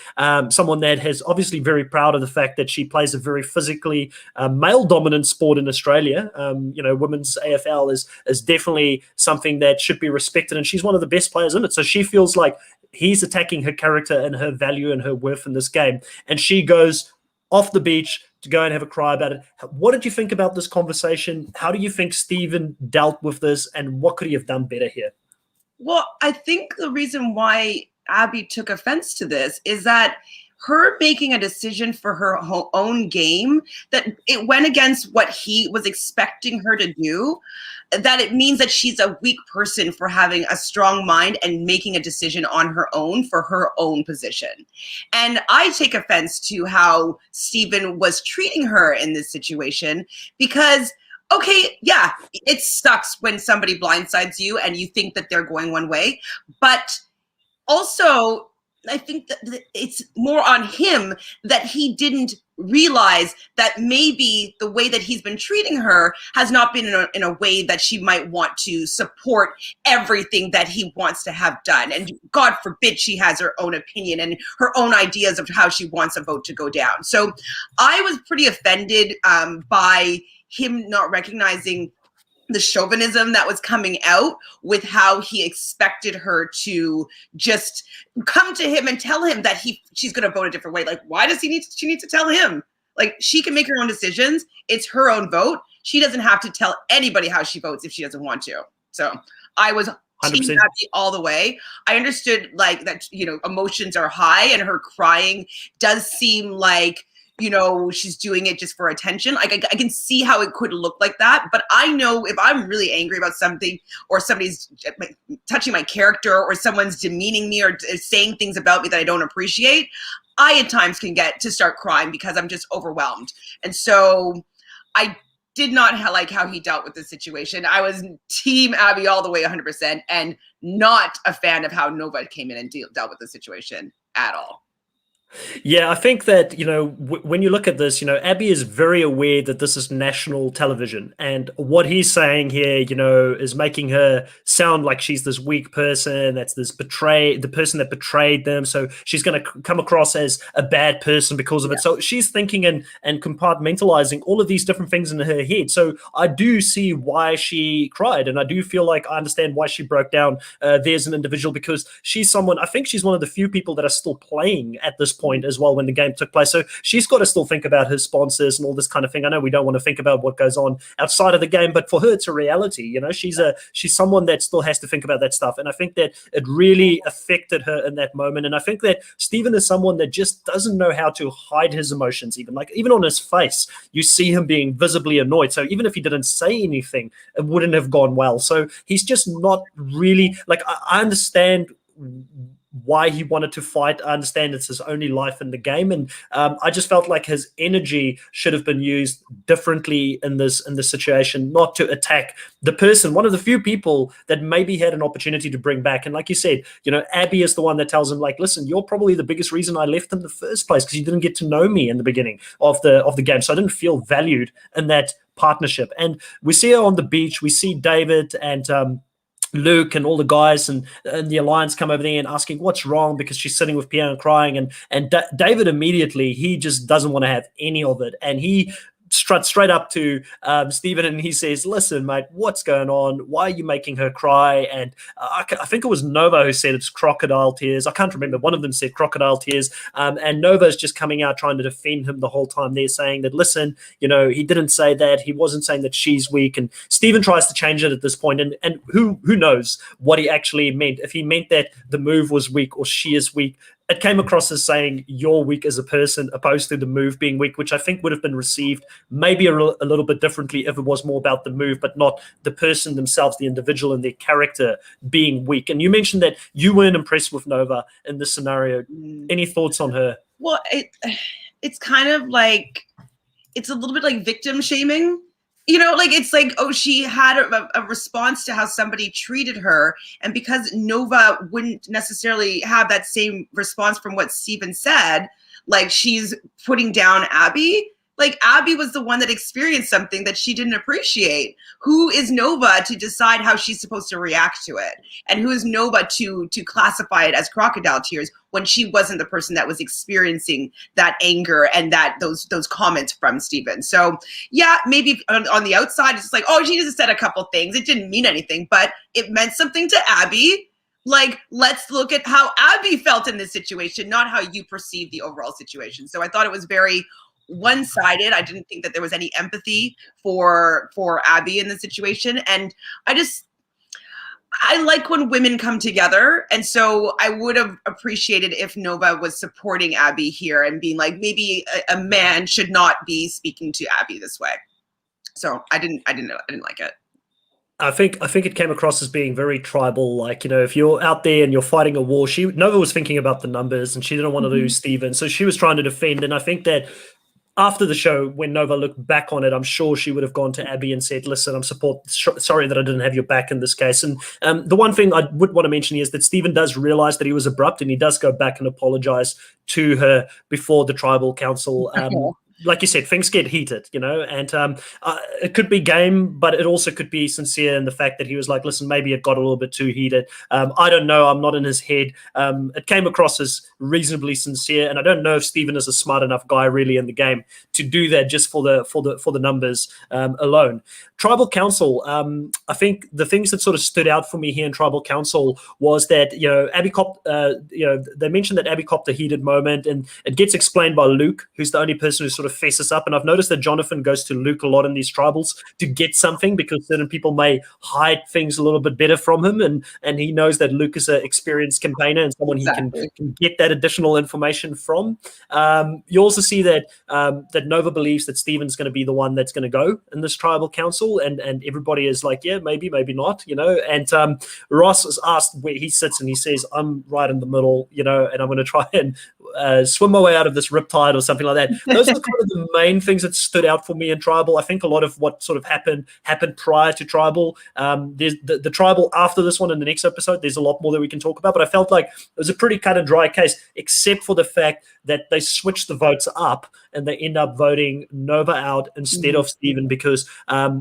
someone that has obviously very proud of the fact that she plays a very physically male-dominant sport in Australia. Women's AFL is definitely something that should be respected, and she's one of the best players in it. So she feels like he's attacking her character and her value and her worth in this game, and she goes off the beach to go and have a cry about it. What did you think about this conversation? How do you think Steven dealt with this, and what could he have done better here? Well, I think the reason why Abby took offense to this is that her making a decision for her own game, that it went against what he was expecting her to do, that it means that she's a weak person for having a strong mind and making a decision on her own for her own position. And I take offense to how Steven was treating her in this situation, because okay, yeah, it sucks when somebody blindsides you and you think that they're going one way, but also I think that it's more on him that he didn't realize that maybe the way that he's been treating her has not been in a way that she might want to support everything that he wants to have done. And God forbid she has her own opinion and her own ideas of how she wants a vote to go down. So I was pretty offended by him not recognizing the chauvinism that was coming out with how he expected her to just come to him and tell him that she's going to vote a different way. Like, why does she need to tell him? Like, she can make her own decisions. It's her own vote. She doesn't have to tell anybody how she votes if she doesn't want to. So I was team Abby all the way. I understood like that, emotions are high, and her crying does seem like, she's doing it just for attention. Like I can see how it could look like that, but I know if I'm really angry about something, or somebody's touching my character, or someone's demeaning me, or saying things about me that I don't appreciate, I at times can get to start crying because I'm just overwhelmed. And so I did not like how he dealt with the situation. I was team Abby all the way 100%, and not a fan of how Nova came in and dealt with the situation at all. Yeah, I think that, when you look at this, Abby is very aware that this is national television. And what he's saying here, is making her sound like she's this weak person, that's the person that betrayed them. So she's going to come across as a bad person because of it. So she's thinking and compartmentalizing all of these different things in her head. So I do see why she cried. And I do feel like I understand why she broke down there's an individual, because she's someone, I think she's one of the few people that are still playing at this point as well when the game took place. So she's got to still think about her sponsors and all this kind of thing. I know we don't want to think about what goes on outside of the game, but for her it's a reality. She's someone that still has to think about that stuff. And I think that it really affected her in that moment. And I think that Steven is someone that just doesn't know how to hide his emotions, even on his face. You see him being visibly annoyed. So even if he didn't say anything, it wouldn't have gone well. So he's just not really I understand why he wanted to fight. I understand it's his only life in the game, and I just felt like his energy should have been used differently in this situation, not to attack the person, one of the few people that maybe had an opportunity to bring back. And like you said, Abby is the one that tells him, like, listen, you're probably the biggest reason I left in the first place, because you didn't get to know me in the beginning of the game, so I didn't feel valued in that partnership. And we see her on the beach. We see David and Luke and all the guys and the Alliance come over there and asking what's wrong, because she's sitting with Pierre and crying. And David immediately, he just doesn't want to have any of it. And he struts straight up to Steven and he says, listen, mate, what's going on? Why are you making her cry? And I think it was Nova who said it's crocodile tears. I can't remember. One of them said crocodile tears. And Nova's just coming out trying to defend him the whole time. They're saying that, listen, he didn't say that. He wasn't saying that she's weak. And Steven tries to change it at this point. And who knows what he actually meant. If he meant that the move was weak or she is weak, it came across as saying you're weak as a person, opposed to the move being weak, which I think would have been received maybe a little bit differently if it was more about the move, but not the person themselves, the individual and their character being weak. And you mentioned that you weren't impressed with Nova in this scenario. Any thoughts on her? Well, it's kind of like, it's a little bit like victim shaming. You know, like, it's like, oh, she had a response to how somebody treated her. And because Nova wouldn't necessarily have that same response from what Steven said, like, she's putting down Abby. Like, Abby was the one that experienced something that she didn't appreciate. Who is Nova to decide how she's supposed to react to it? And who is Nova to classify it as crocodile tears when she wasn't the person that was experiencing that anger and that those comments from Steven? So yeah, maybe on the outside, it's like, oh, she just said a couple things. It didn't mean anything, but it meant something to Abby. Like, let's look at how Abby felt in this situation, not how you perceive the overall situation. So I thought it was very one-sided. I didn't think that there was any empathy for Abby in the situation. And I like when women come together. And so I would have appreciated if Nova was supporting Abby here and being like, maybe a man should not be speaking to Abby this way. So I didn't like it. I think it came across as being very tribal. Like, you know, if you're out there and you're fighting a war, Nova was thinking about the numbers and she didn't want to lose Steven. So she was trying to defend. And I think that after the show, when Nova looked back on it, I'm sure she would have gone to Abby and said, listen, I'm sorry that I didn't have your back in this case. And the one thing I would want to mention is that Steven does realize that he was abrupt and he does go back and apologize to her before the tribal council. Like you said, things get heated, you know, and it could be game, but it also could be sincere in the fact that he was like, listen, maybe it got a little bit too heated. I don't know. I'm not in his head. It came across as reasonably sincere, and I don't know if Steven is a smart enough guy really in the game to do that just for the numbers alone. Tribal Council, I think the things that sort of stood out for me here in Tribal Council was that, you know, Abby copped, they mentioned that Abby copped a heated moment, and it gets explained by Luke, who's the only person who sort of fesses up. And I've noticed that Jonathan goes to Luke a lot in these tribals to get something, because certain people may hide things a little bit better from him, and he knows that Luke is an experienced campaigner and someone he can get that additional information from. You also see that that Nova believes that Steven's going to be the one that's going to go in this tribal council, and everybody is like, yeah, maybe not, you know. And Ross is asked where he sits, and he says, I'm right in the middle, you know, and I'm going to try and swim my way out of this riptide or something like that. Those are kind of the main things that stood out for me in Tribal. I think a lot of what sort of happened prior to Tribal. There's the Tribal after this one in the next episode. There's a lot more that we can talk about, but I felt like it was a pretty cut and dry case, except for the fact that they switched the votes up and they end up voting Nova out instead of Steven, because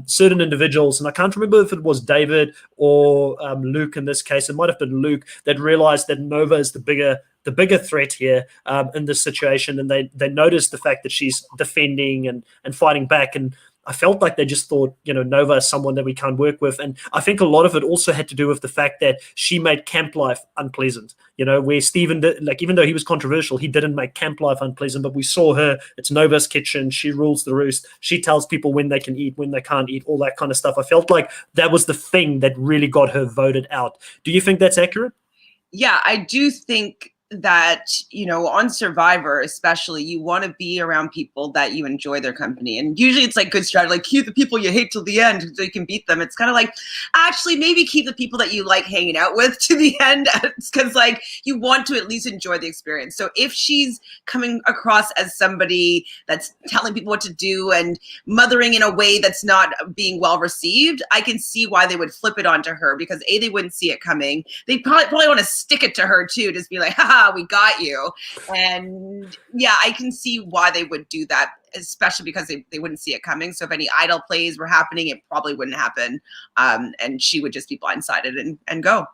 certain individuals, and I can't remember if it was David or Luke in this case, it might have been Luke, that realized that Nova is the bigger threat here in this situation, and they noticed the fact that she's defending and fighting back, and I felt like they just thought, you know, Nova is someone that we can't work with. And I think a lot of it also had to do with the fact that she made camp life unpleasant, you know, where Steven, like, even though he was controversial, he didn't make camp life unpleasant, but we saw her, it's Nova's kitchen, she rules the roost, she tells people when they can eat, when they can't eat, all that kind of stuff. I felt like that was the thing that really got her voted out. Do you think that's accurate? Yeah, I do think that, you know, on Survivor especially, you want to be around people that you enjoy their company. And usually it's like good strategy, like keep the people you hate till the end so you can beat them. It's kind of like, actually maybe keep the people that you like hanging out with to the end, because like you want to at least enjoy the experience. So if she's coming across as somebody that's telling people what to do and mothering in a way that's not being well received, I can see why they would flip it onto her, because A, they wouldn't see it coming. They probably want to stick it to her too, just be like, haha, we got you. And yeah, I can see why they would do that, especially because they wouldn't see it coming. So if any idle plays were happening, it probably wouldn't happen. And she would just be blindsided and go.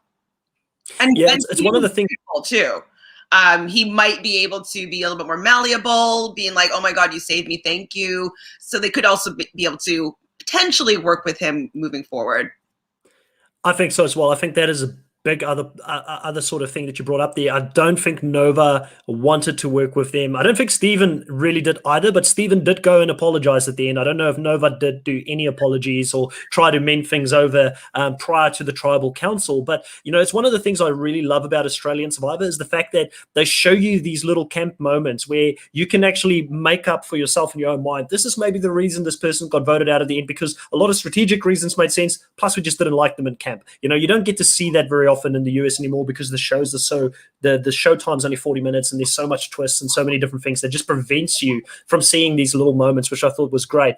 And yeah, it's one of the things too. He might be able to be a little bit more malleable, being like, oh my God, you saved me, thank you. So they could also be able to potentially work with him moving forward. I think so as well. I think that is a big other sort of thing that you brought up there. I don't think Nova wanted to work with them. I don't think Steven really did either, but Steven did go and apologize at the end. I don't know if Nova did do any apologies or try to mend things over prior to the tribal council. But, it's one of the things I really love about Australian Survivor is the fact that they show you these little camp moments where you can actually make up for yourself in your own mind. This is maybe the reason this person got voted out at the end, because a lot of strategic reasons made sense. Plus, we just didn't like them in camp. You don't get to see that very often in the US anymore because the shows are so the show time's only 40 minutes and there's so much twists and so many different things that just prevents you from seeing these little moments, which I thought was great.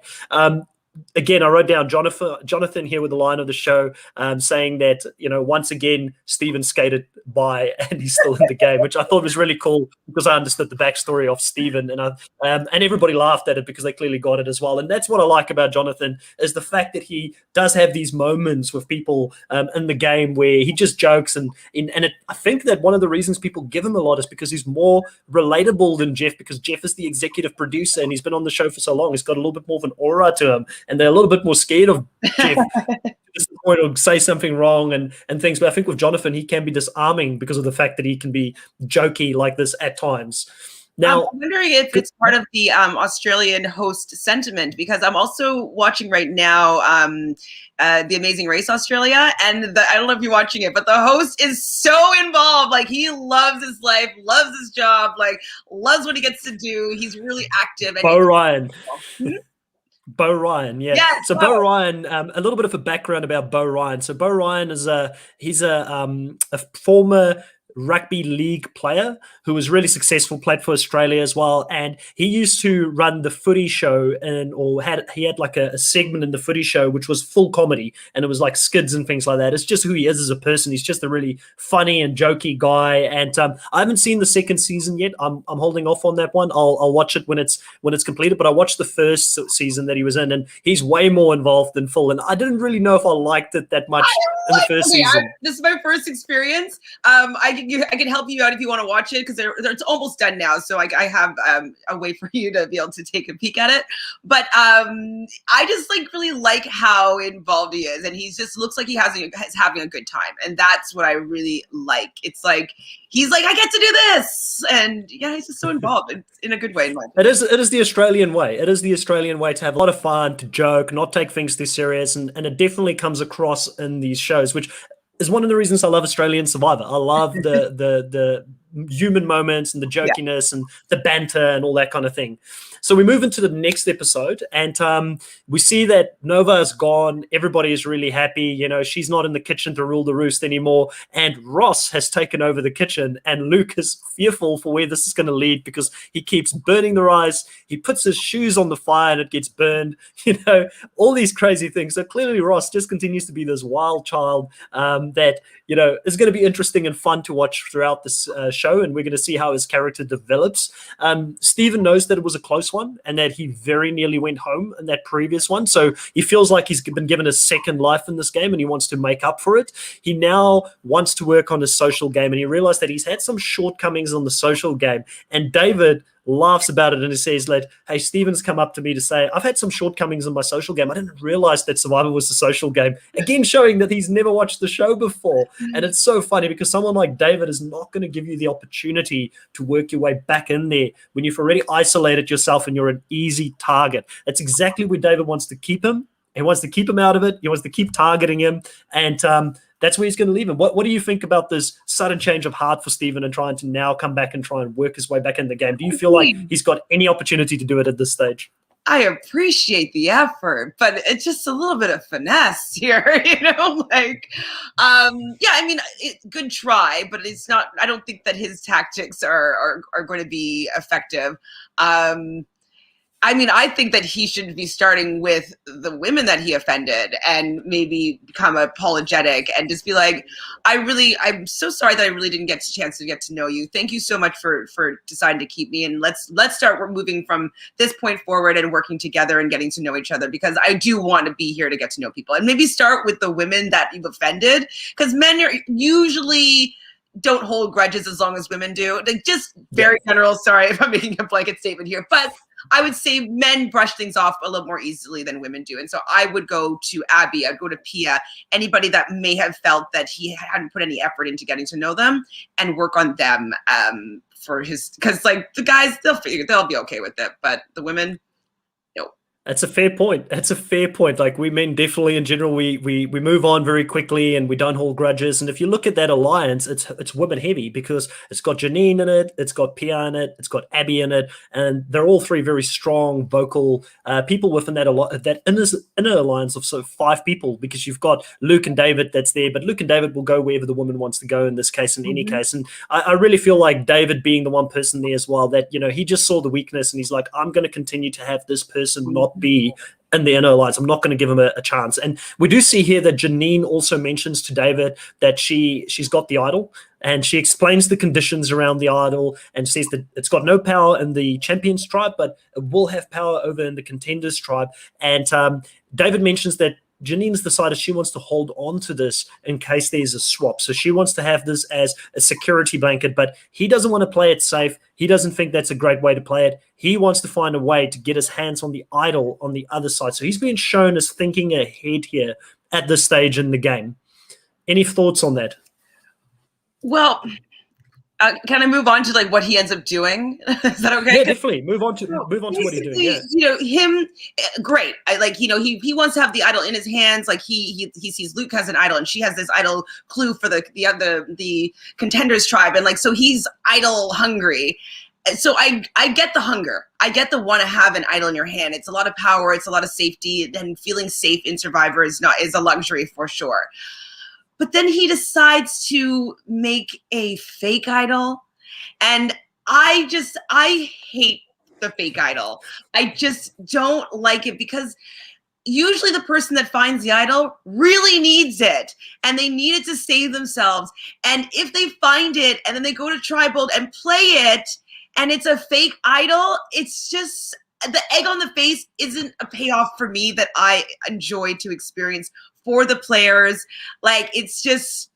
Again, I wrote down Jonathan here with the line of the show saying that, once again, Steven skated by and he's still in the game, which I thought was really cool because I understood the backstory of Steven and everybody laughed at it because they clearly got it as well. And that's what I like about Jonathan is the fact that he does have these moments with people in the game where he just jokes. I think that one of the reasons people give him a lot is because he's more relatable than Jeff, because Jeff is the executive producer and he's been on the show for so long. He's got a little bit more of an aura to him. And they're a little bit more scared of Jeff to disappoint or say something wrong and things. But I think with Jonathan, he can be disarming because of the fact that he can be jokey like this at times. Now, I'm wondering if it's part of the Australian host sentiment, because I'm also watching right now The Amazing Race Australia, and I don't know if you're watching it, but the host is so involved. Like, he loves his life, loves his job, like loves what he gets to do. He's really active. And Bo Ryan. Bo Ryan, yeah. Yes, so Bo Ryan, a little bit of a background about Bo Ryan. So Bo Ryan is he's a former rugby league player who was really successful, played for Australia as well, and he used to run the footy show he had like a segment in the footy show which was full comedy, and it was like skids and things like that. It's just who he is as a person. He's just a really funny and jokey guy, and I haven't seen the second season yet. I'm holding off on that one. I'll watch it when it's completed, but I watched the first season that he was in, and he's way more involved than Phil, and I didn't really know if I liked it that much in the first season. This is my first experience. I can help you out if you want to watch it, because it's almost done now. So I have a way for you to be able to take a peek at it. But I just really like how involved he is, and he just looks like he's having a good time, and that's what I really like. It's like he's like, I get to do this, and yeah, he's just so involved in a good way. It is the Australian way. It is the Australian way to have a lot of fun, to joke, not take things too serious, and it definitely comes across in these shows, which is one of the reasons I love Australian Survivor. I love the human moments and the jokiness and the banter and all that kind of thing. So we move into the next episode, and we see that Nova is gone. Everybody is really happy. She's not in the kitchen to rule the roost anymore, and Ross has taken over the kitchen, and Luke is fearful for where this is going to lead because he keeps burning the rice. He puts his shoes on the fire and it gets burned, all these crazy things. So clearly Ross just continues to be this wild child that, is going to be interesting and fun to watch throughout this show, and we're going to see how his character develops. Steven knows that it was a close one and that he very nearly went home in that previous one, so he feels like he's been given a second life in this game and he wants to make up for it. He now wants to work on his social game, and he realized that he's had some shortcomings on the social game, and David laughs about it and he says, hey, Steven's come up to me to say, I've had some shortcomings in my social game. I didn't realize that Survivor was a social game. Again, showing that he's never watched the show before. And it's so funny because someone like David is not going to give you the opportunity to work your way back in there when you've already isolated yourself and you're an easy target. That's exactly where David wants to keep him. He wants to keep him out of it. He wants to keep targeting him. And that's where he's going to leave him. What do you think about this sudden change of heart for Steven and trying to now come back and try and work his way back in the game? Do you feel like he's got any opportunity to do it at this stage? I appreciate the effort, but it's just a little bit of finesse here, good try, but it's not, I don't think that his tactics are going to be effective. I think that he should be starting with the women that he offended and maybe become apologetic and just be like, I'm so sorry that I really didn't get a chance to get to know you. Thank you so much for deciding to keep me. And let's start moving from this point forward and working together and getting to know each other, because I do want to be here to get to know people. And maybe start with the women that you've offended, because men are usually don't hold grudges as long as women do. Like, just very general. Sorry if I'm making a blanket statement here, but I would say men brush things off a little more easily than women do. And so I would go to Abby, I'd go to Pia, anybody that may have felt that he hadn't put any effort into getting to know them, and work on them for his, because like the guys, they'll be okay with it, but the women, no. That's a fair point. That's a fair point. Like, we men definitely in general, we move on very quickly and we don't hold grudges. And if you look at that alliance, it's women heavy, because it's got Janine in it, it's got Pia in it, it's got Abby in it, and they're all three very strong vocal people within that inner alliance of sort of 5 people, because you've got Luke and David that's there, but Luke and David will go wherever the woman wants to go in this case, in any case. And I really feel like David being the one person there as well, that, you know, he just saw the weakness and he's like, I'm going to continue to have this person not be in the inner alliance. I'm not going to give him a chance. And we do see here that Janine also mentions to David that she's got the idol, and she explains the conditions around the idol and says that it's got no power in the Champions tribe, but it will have power over in the Contenders tribe. And David mentions that Janine's decided she wants to hold on to this in case there's a swap. So she wants to have this as a security blanket, but he doesn't want to play it safe. He doesn't think that's a great way to play it. He wants to find a way to get his hands on the idol on the other side. So he's being shown as thinking ahead here at this stage in the game. Any thoughts on that? Well, can I move on to like what he ends up doing? Is that okay? Yeah, definitely. Move on to what he's doing. Yeah. You know, him, great. He wants to have the idol in his hands. Like he sees Luke has an idol, and she has this idol clue for the Contenders tribe, and like so he's idol hungry. So I get the hunger. I get the want to have an idol in your hand. It's a lot of power. It's a lot of safety, and feeling safe in Survivor is a luxury for sure. But then he decides to make a fake idol. And I hate the fake idol. I just don't like it, because usually the person that finds the idol really needs it, and they need it to save themselves. And if they find it and then they go to Tribal and play it and it's a fake idol, it's just, the egg on the face isn't a payoff for me that I enjoy to experience for the players. Like, it's just,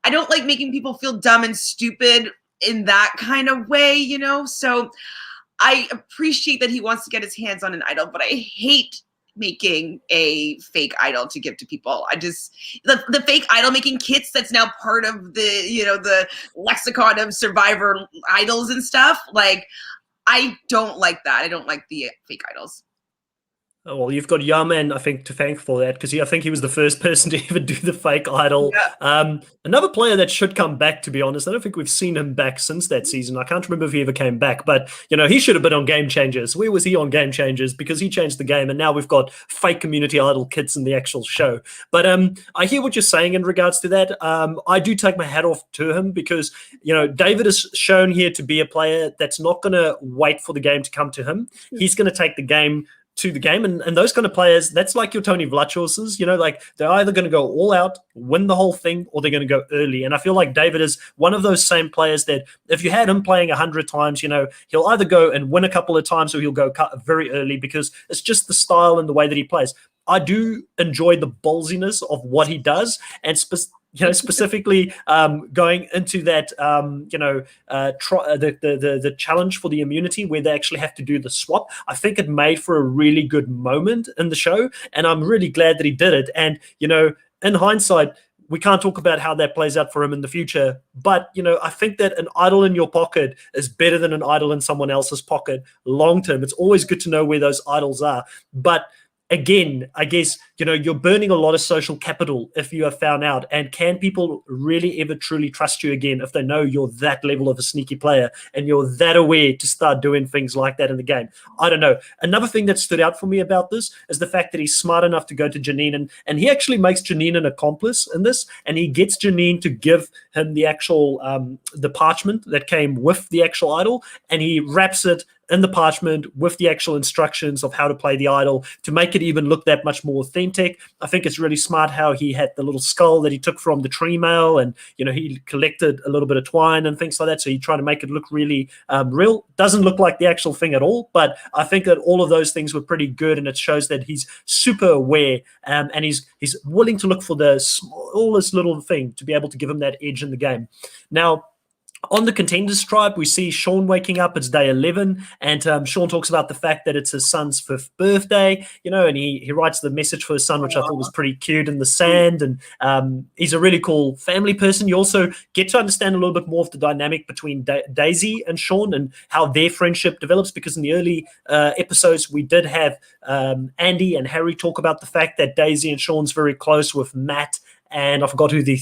I don't like making people feel dumb and stupid in that kind of way, you know? So I appreciate that he wants to get his hands on an idol, but I hate making a fake idol to give to people. I just, the fake idol making kits, that's now part of the lexicon of Survivor idols and stuff. Like, I don't like that. I don't like the fake idols. Well, you've got Yaman, I think, to thank for that, because I think he was the first person to ever do the fake idol. Yeah. Another player that should come back, to be honest. I don't think we've seen him back since that season. I can't remember if he ever came back, but, he should have been on Game Changers. Where was he on Game Changers? Because he changed the game, and now we've got fake community idol kits in the actual show. But I hear what you're saying in regards to that. I do take my hat off to him, because, David is shown here to be a player that's not going to wait for the game to come to him. He's going to take the game to the game, and those kind of players, that's like your Tony Vlachoses, like they're either going to go all out, win the whole thing, or they're going to go early. And I feel like David is one of those same players that if you had him playing 100 times, he'll either go and win a couple of times, or he'll go very early, because it's just the style and the way that he plays. I do enjoy the ballsiness of what he does, and specifically going into that, the challenge for the immunity, where they actually have to do the swap. I think it made for a really good moment in the show, and I'm really glad that he did it. And, in hindsight, we can't talk about how that plays out for him in the future, but, I think that an idol in your pocket is better than an idol in someone else's pocket long term. It's always good to know where those idols are. But again, I guess, you're burning a lot of social capital if you are found out. And can people really ever truly trust you again if they know you're that level of a sneaky player and you're that aware to start doing things like that in the game? I don't know. Another thing that stood out for me about this is the fact that he's smart enough to go to Janine, and he actually makes Janine an accomplice in this, and he gets Janine to give him the actual the parchment that came with the actual idol, and he wraps it in the parchment with the actual instructions of how to play the idol to make it even look that much more authentic. I think it's really smart how he had the little skull that he took from the tree mail, and he collected a little bit of twine and things like that, so he tried to make it look really real. Doesn't look like the actual thing at all, but I think that all of those things were pretty good, and it shows that he's super aware, and he's willing to look for the smallest little thing to be able to give him that edge in the game. Now, On the Contenders tribe, we see Sean waking up. It's day 11, and Sean talks about the fact that it's his son's 5th birthday, and he writes the message for his son, which I thought was pretty cute, in the sand, and he's a really cool family person. You also get to understand a little bit more of the dynamic between Daisy and Sean and how their friendship develops, because in the early episodes, we did have Andy and Harry talk about the fact that Daisy and Sean's very close with Matt, and I forgot who the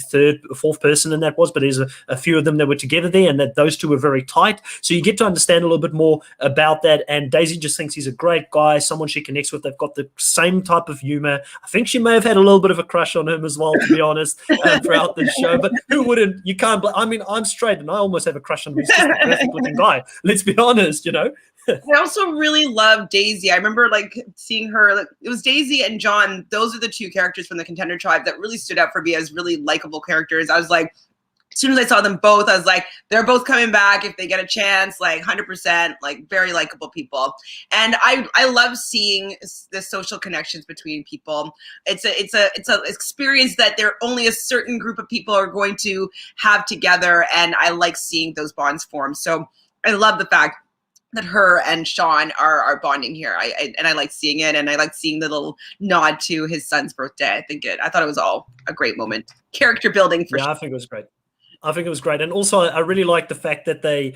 fourth person in that was, but there's a few of them that were together there, and that those two were very tight. So you get to understand a little bit more about that. And Daisy just thinks he's a great guy, someone she connects with. They've got the same type of humor. I think she may have had a little bit of a crush on him as well, to be honest, throughout the show. But who wouldn't? You can't. I mean, I'm straight, and I almost have a crush on him. He's just a perfect-looking guy. Let's be honest, I also really love Daisy. I remember seeing her. It was Daisy and John. Those are the two characters from the Contender tribe that really stood out for me as really likable characters. I was like, as soon as I saw them both, I was like, they're both coming back if they get a chance. 100%, very likable people. And I love seeing the social connections between people. It's a experience that there only a certain group of people are going to have together, and I like seeing those bonds form. So I love the fact that her and Sean are bonding here. I like seeing it, and I like seeing the little nod to his son's birthday. I thought it was all a great moment. Character building for sure. I think it was great. I think it was great. And also, I really like the fact that they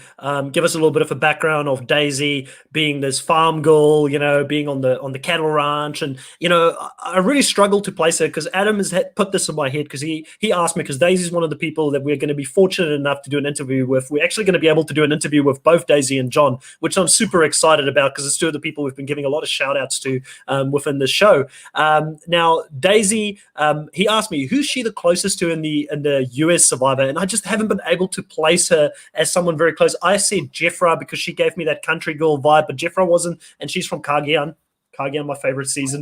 give us a little bit of a background of Daisy being this farm girl, being on the cattle ranch. And, I really struggled to place her, because Adam has put this in my head, because he asked me, because Daisy's one of the people that we're going to be fortunate enough to do an interview with. We're actually going to be able to do an interview with both Daisy and John, which I'm super excited about, because it's two of the people we've been giving a lot of shout outs to within the show. Now, Daisy, he asked me, who's she the closest to in the US Survivor? And I just haven't been able to place her as someone very close. I said Jeffra because she gave me that country girl vibe, but Jeffra wasn't, and she's from Cagayan, my favorite season.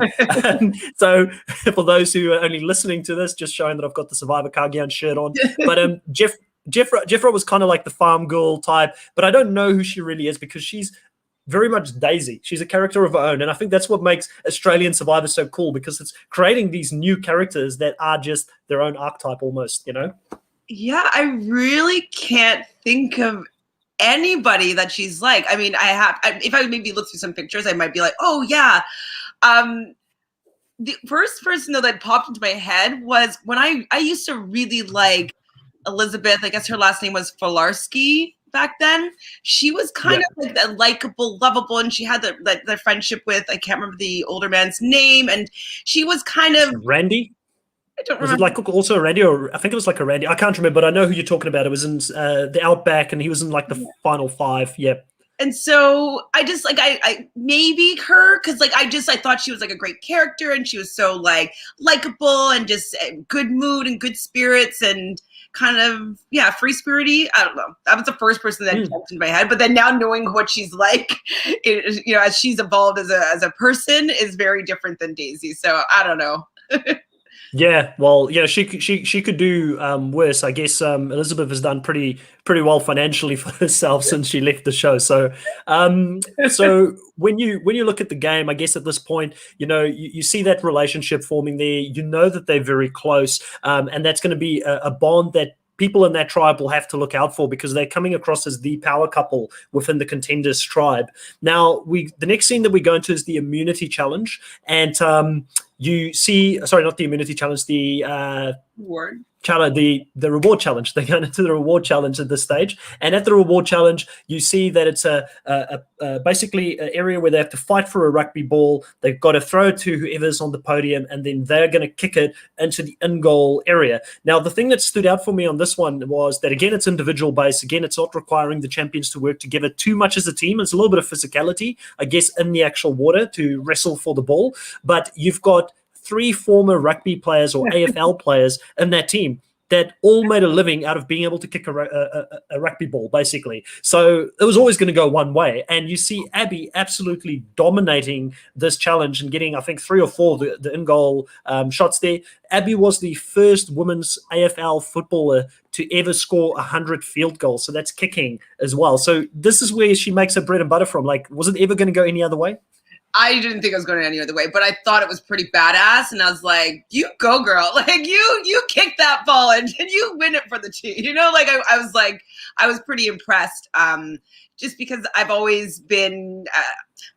So for those who are only listening to this, just showing that I've got the Survivor Cagayan shirt on. But Jeffra was kind of like the farm girl type, but I don't know who she really is, because she's very much Daisy. She's a character of her own. And I think that's what makes Australian Survivor so cool, because it's creating these new characters that are just their own archetype almost, Yeah, I really can't think of anybody that she's like. I mean, if I maybe look through some pictures, I might be like, oh yeah. The first person though that popped into my head was when I used to really like Elizabeth. I guess her last name was Filarski back then. She was kind of like that likable, lovable, and she had the friendship with, I can't remember the older man's name, and she was kind of Randy. I don't was remember. it also a Randy, or I think it was like a Randy? I can't remember, but I know who you're talking about. It was in the Outback, and he was in the final 5. Yep. And so I just I maybe her, because I thought she was a great character, and she was so likable and just good mood and good spirits and kind of free spirity. I don't know. That was the first person that jumped in my head. But then now knowing what she's like, as she's evolved as a person, is very different than Daisy. So I don't know. Yeah, well, she could do worse. I guess Elizabeth has done pretty well financially for herself since she left the show. So, so when you look at the game, I guess at this point, you see that relationship forming there. You know that they're very close, and that's going to be a bond that people in that tribe will have to look out for, because they're coming across as the power couple within the Contenders tribe. Now, the next scene that we go into is the immunity challenge, and you see, sorry, not the immunity challenge, the Reward. The reward challenge. They're going into the reward challenge at this stage, and at the reward challenge, you see that it's basically an area where they have to fight for a rugby ball. They've got to throw it to whoever's on the podium, and then they're going to kick it into the in-goal area. Now, the thing that stood out for me on this one was that, again, it's individual based. Again, it's not requiring the champions to work together too much as a team. It's a little bit of physicality, I guess, in the actual water to wrestle for the ball, but you've got 3 former rugby players or AFL players in that team that all made a living out of being able to kick a rugby ball, basically. So it was always going to go one way. And you see Abby absolutely dominating this challenge and getting, I think, 3 or 4 of the in-goal shots there. Abby was the first women's AFL footballer to ever score 100 field goals. So that's kicking as well. So this is where she makes her bread and butter from. Was it ever going to go any other way? I didn't think I was going any other way, but I thought it was pretty badass. And I was like, you go, girl. Like, you kick that ball and you win it for the team. You know, like, I was like, I was pretty impressed. Just because I've always been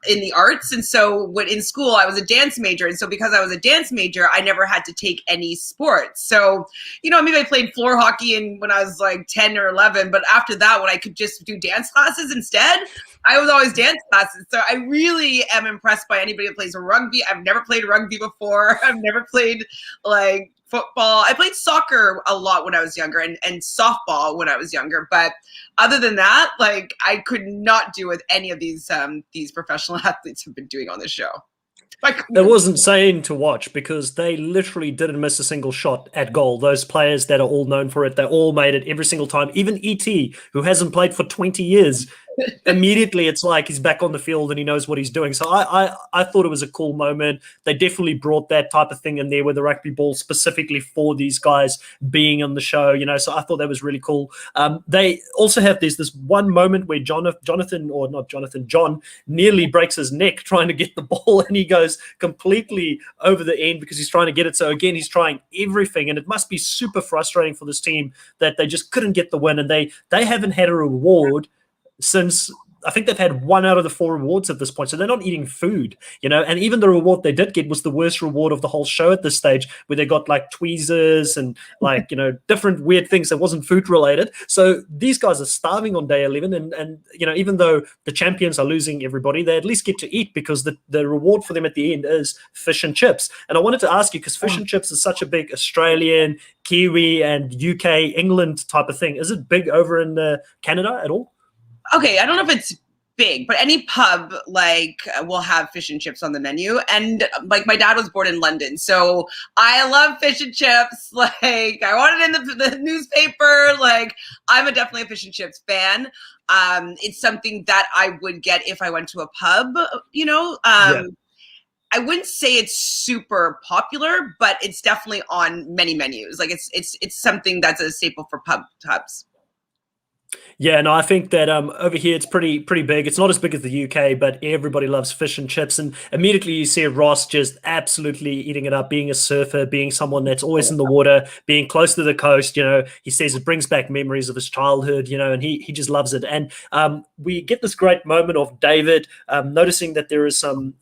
in the arts. And so when in school, I was a dance major. And so because I was a dance major, I never had to take any sports. So, you know, maybe I played floor hockey when I was like 10 or 11. But after that, when I could just do dance classes instead, I was always dance classes. So I really am impressed by anybody that plays rugby. I've never played rugby before. I've never played like football. I played soccer a lot when I was younger and softball when I was younger. But other than that, like I could not do what any of these professional athletes have been doing on this show. It was insane to watch because they literally didn't miss a single shot at goal. Those players that are all known for it, they all made it every single time. Even E.T., who hasn't played for 20 years, immediately it's like he's back on the field and he knows what he's doing. So I thought it was a cool moment. They definitely brought that type of thing in there with the rugby ball specifically for these guys being on the show, you know, so I thought that was really cool. They also have this one moment where John nearly breaks his neck trying to get the ball and he goes completely over the end because he's trying to get it. So again, he's trying everything and it must be super frustrating for this team that they just couldn't get the win and they haven't had a reward since I think they've had 1 out of the 4 rewards at this point. So they're not eating food, you know, and even the reward they did get was the worst reward of the whole show at this stage where they got like tweezers and like, you know, different weird things that wasn't food related. So these guys are starving on day 11 and you know, even though the champions are losing everybody, they at least get to eat because the reward for them at the end is fish and chips. And I wanted to ask you, because fish and chips is such a big Australian, Kiwi and UK, England type of thing. Is it big over in Canada at all? Okay, I don't know if it's big, but any pub like will have fish and chips on the menu. And like my dad was born in London, so I love fish and chips. Like I want it in the newspaper. Like I'm definitely a fish and chips fan. It's something that I would get if I went to a pub, you know. Yeah. I wouldn't say it's super popular, but it's definitely on many menus. Like it's something that's a staple for pubs. Yeah, no, I think that over here it's pretty big. It's not as big as the UK, but everybody loves fish and chips. And immediately you see Ross just absolutely eating it up, being a surfer, being someone that's always in the water, being close to the coast. You know, he says it brings back memories of his childhood, you know, and he just loves it. And we get this great moment of David noticing that there is some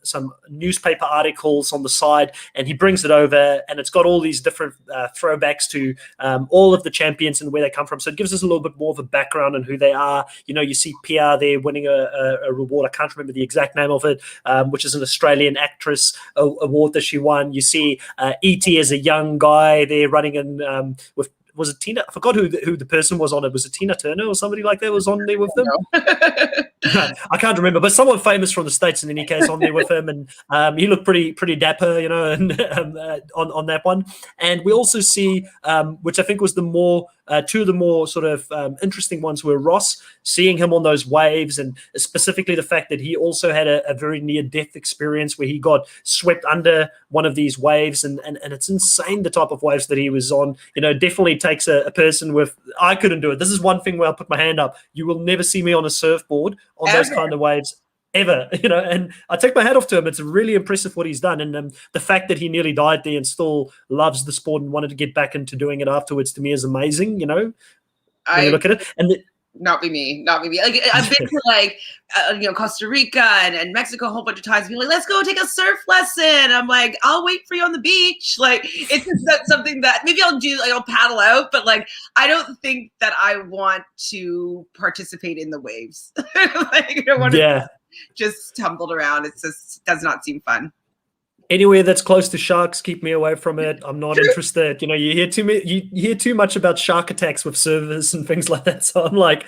newspaper articles on the side, and he brings it over, and it's got all these different throwbacks to all of the champions and where they come from. So it gives us a little bit more of a background and who they are. You know, you see Pia there winning a reward. I can't remember the exact name of it, which is an Australian actress award that she won. You see E.T. as a young guy there running in with, was it Tina? I forgot who the person was on it. Was it Tina Turner or somebody like that was on there with them? I can't remember, but someone famous from the States in any case on there with him, and he looked pretty dapper, you know, and on that one. And we also see, which I think was two of the more sort of interesting ones were Ross, seeing him on those waves, and specifically the fact that he also had a very near-death experience where he got swept under one of these waves, and it's insane the type of waves that he was on. You know, definitely takes a person with, I couldn't do it. This is one thing where I'll put my hand up. You will never see me on a surfboard on those kind of waves ever, you know, and I take my hat off to him. It's really impressive what he's done, and the fact that he nearly died there and still loves the sport and wanted to get back into doing it afterwards, to me is amazing, you know, when you look at it. And not be me. Like I've been to like you know, Costa Rica and Mexico a whole bunch of times. Being like, let's go take a surf lesson. I'm like, I'll wait for you on the beach. Like it's just something that maybe I'll do. Like I'll paddle out, but like I don't think that I want to participate in the waves. Like I don't want to just tumbled around. It just does not seem fun. Anywhere that's close to sharks, keep me away from it. I'm not interested. You know, you hear too much about shark attacks with servers and things like that. So I'm like,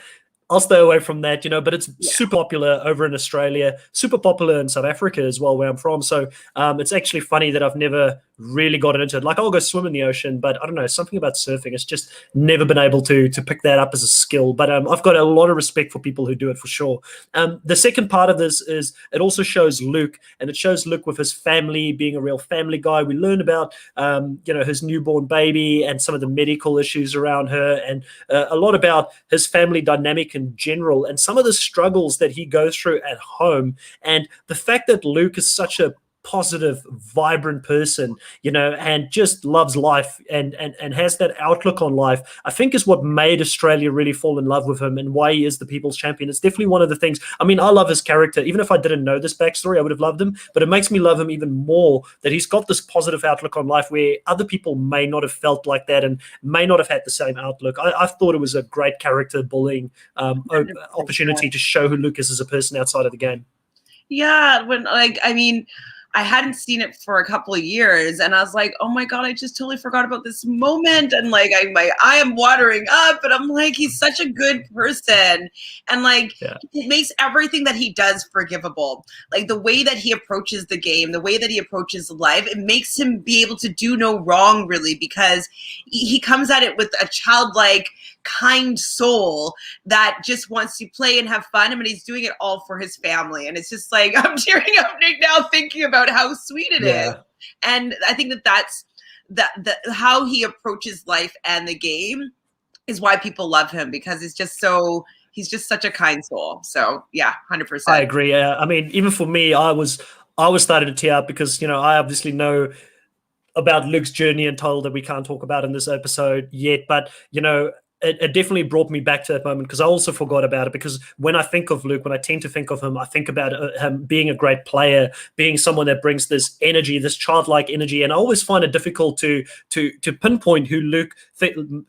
I'll stay away from that, you know, but it's super popular over in Australia, super popular in South Africa as well, where I'm from. So it's actually funny that I've never really gotten into it. Like I'll go swim in the ocean, but I don't know, something about surfing. It's just never been able to pick that up as a skill. But I've got a lot of respect for people who do it for sure. The second part of this is it also shows Luke, and it shows Luke with his family, being a real family guy. We learn about, you know, his newborn baby and some of the medical issues around her, and a lot about his family dynamic in general, and some of the struggles that he goes through at home, and the fact that Luke is such a positive, vibrant person, and just loves life and has that outlook on life, I think is what made Australia really fall in love with him and why he is the people's champion. It's definitely one of the things. I mean, I love his character. Even if I didn't know this backstory, I would have loved him, but it makes me love him even more that he's got this positive outlook on life where other people may not have felt like that and may not have had the same outlook. I thought it was a great character bullying opportunity to show who Luke is as a person outside of the game. Yeah, I hadn't seen it for a couple of years, and I was like, oh my God, I just totally forgot about this moment. And like, I am watering up, and I'm like, he's such a good person. And like, it makes everything that he does forgivable. Like the way that he approaches the game, the way that he approaches life, it makes him be able to do no wrong really, because he comes at it with a childlike, kind soul that just wants to play and have fun. I mean, he's doing it all for his family. And it's just like, I'm tearing up now thinking about how sweet it is. And I think that's how he approaches life and the game is why people love him, because he's just such a kind soul. So yeah, 100%. I agree. I mean, even for me, I was starting to tear up because, I obviously know about Luke's journey and told that we can't talk about in this episode yet, but it definitely brought me back to that moment because I also forgot about it. Because when I think of Luke, when I tend to think of him, I think about him being a great player, being someone that brings this energy, this childlike energy. And I always find it difficult to pinpoint who Luke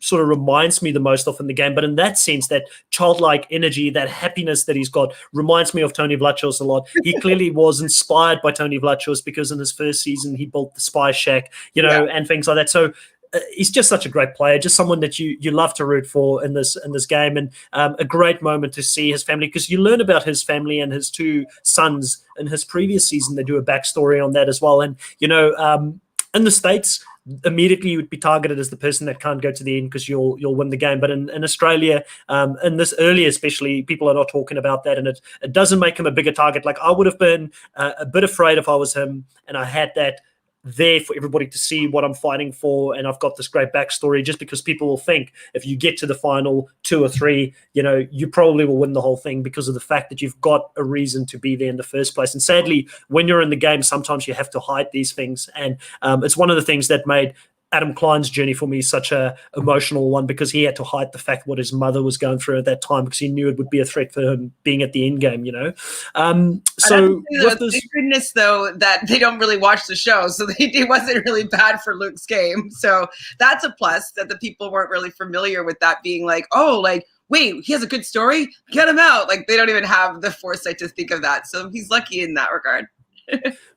sort of reminds me the most of in the game. But in that sense, that childlike energy, that happiness that he's got reminds me of Tony Vlachos a lot. He clearly was inspired by Tony Vlachos because in his first season, he built the Spy Shack, and things like that. So he's just such a great player, just someone that you love to root for in this game, and a great moment to see his family, because you learn about his family and his two sons in his previous season. They do a backstory on that as well, and in the States, immediately you would be targeted as the person that can't go to the end because you'll win the game. But in Australia, in this early especially, people are not talking about that, and it doesn't make him a bigger target. Like I would have been a bit afraid if I was him and I had that there for everybody to see what I'm fighting for, and I've got this great backstory, just because people will think if you get to the final 2 or 3, you probably will win the whole thing because of the fact that you've got a reason to be there in the first place. And sadly, when you're in the game, sometimes you have to hide these things, and it's one of the things that made Adam Klein's journey for me such a emotional one, because he had to hide the fact what his mother was going through at that time because he knew it would be a threat for him being at the end game, So thank goodness though that they don't really watch the show, so it wasn't really bad for Luke's game. So that's a plus, that the people weren't really familiar with that being like, oh, like, wait, he has a good story, get him out. Like they don't even have the foresight to think of that. So he's lucky in that regard.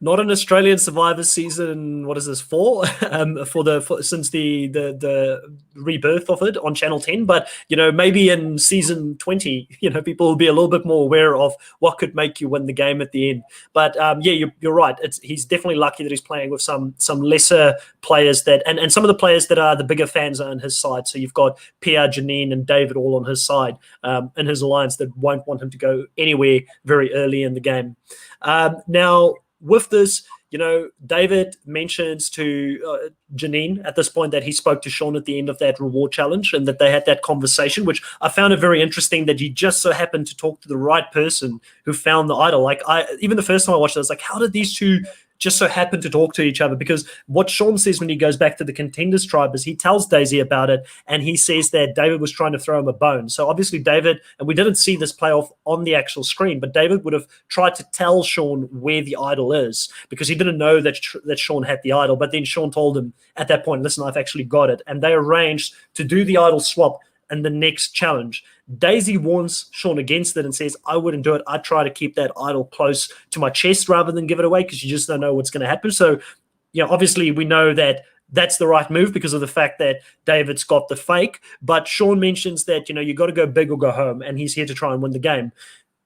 Not an Australian Survivor season. What is this for? Since the rebirth of it on Channel 10, but maybe in season 20, people will be a little bit more aware of what could make you win the game at the end. But you're right. He's definitely lucky that he's playing with some lesser players and some of the players that are the bigger fans are on his side. So you've got Pierre, Janine, and David all on his side in his alliance that won't want him to go anywhere very early in the game. Now, with this, David mentions to Janine at this point that he spoke to Sean at the end of that reward challenge and that they had that conversation, which I found it very interesting that he just so happened to talk to the right person who found the idol. Like even the first time I watched it, I was like, how did these two just so happen to talk to each other? Because what Sean says when he goes back to the Contenders tribe is he tells Daisy about it, and he says that David was trying to throw him a bone. So obviously David, and we didn't see this play off on the actual screen, but David would have tried to tell Sean where the idol is because he didn't know that Sean had the idol. But then Sean told him at that point, listen, I've actually got it. And they arranged to do the idol swap in the next challenge. Daisy warns Sean against it and says, I wouldn't do it. I'd try to keep that idol close to my chest rather than give it away because you just don't know what's going to happen. So, obviously we know that that's the right move because of the fact that David's got the fake. But Sean mentions that, you got to go big or go home, and he's here to try and win the game.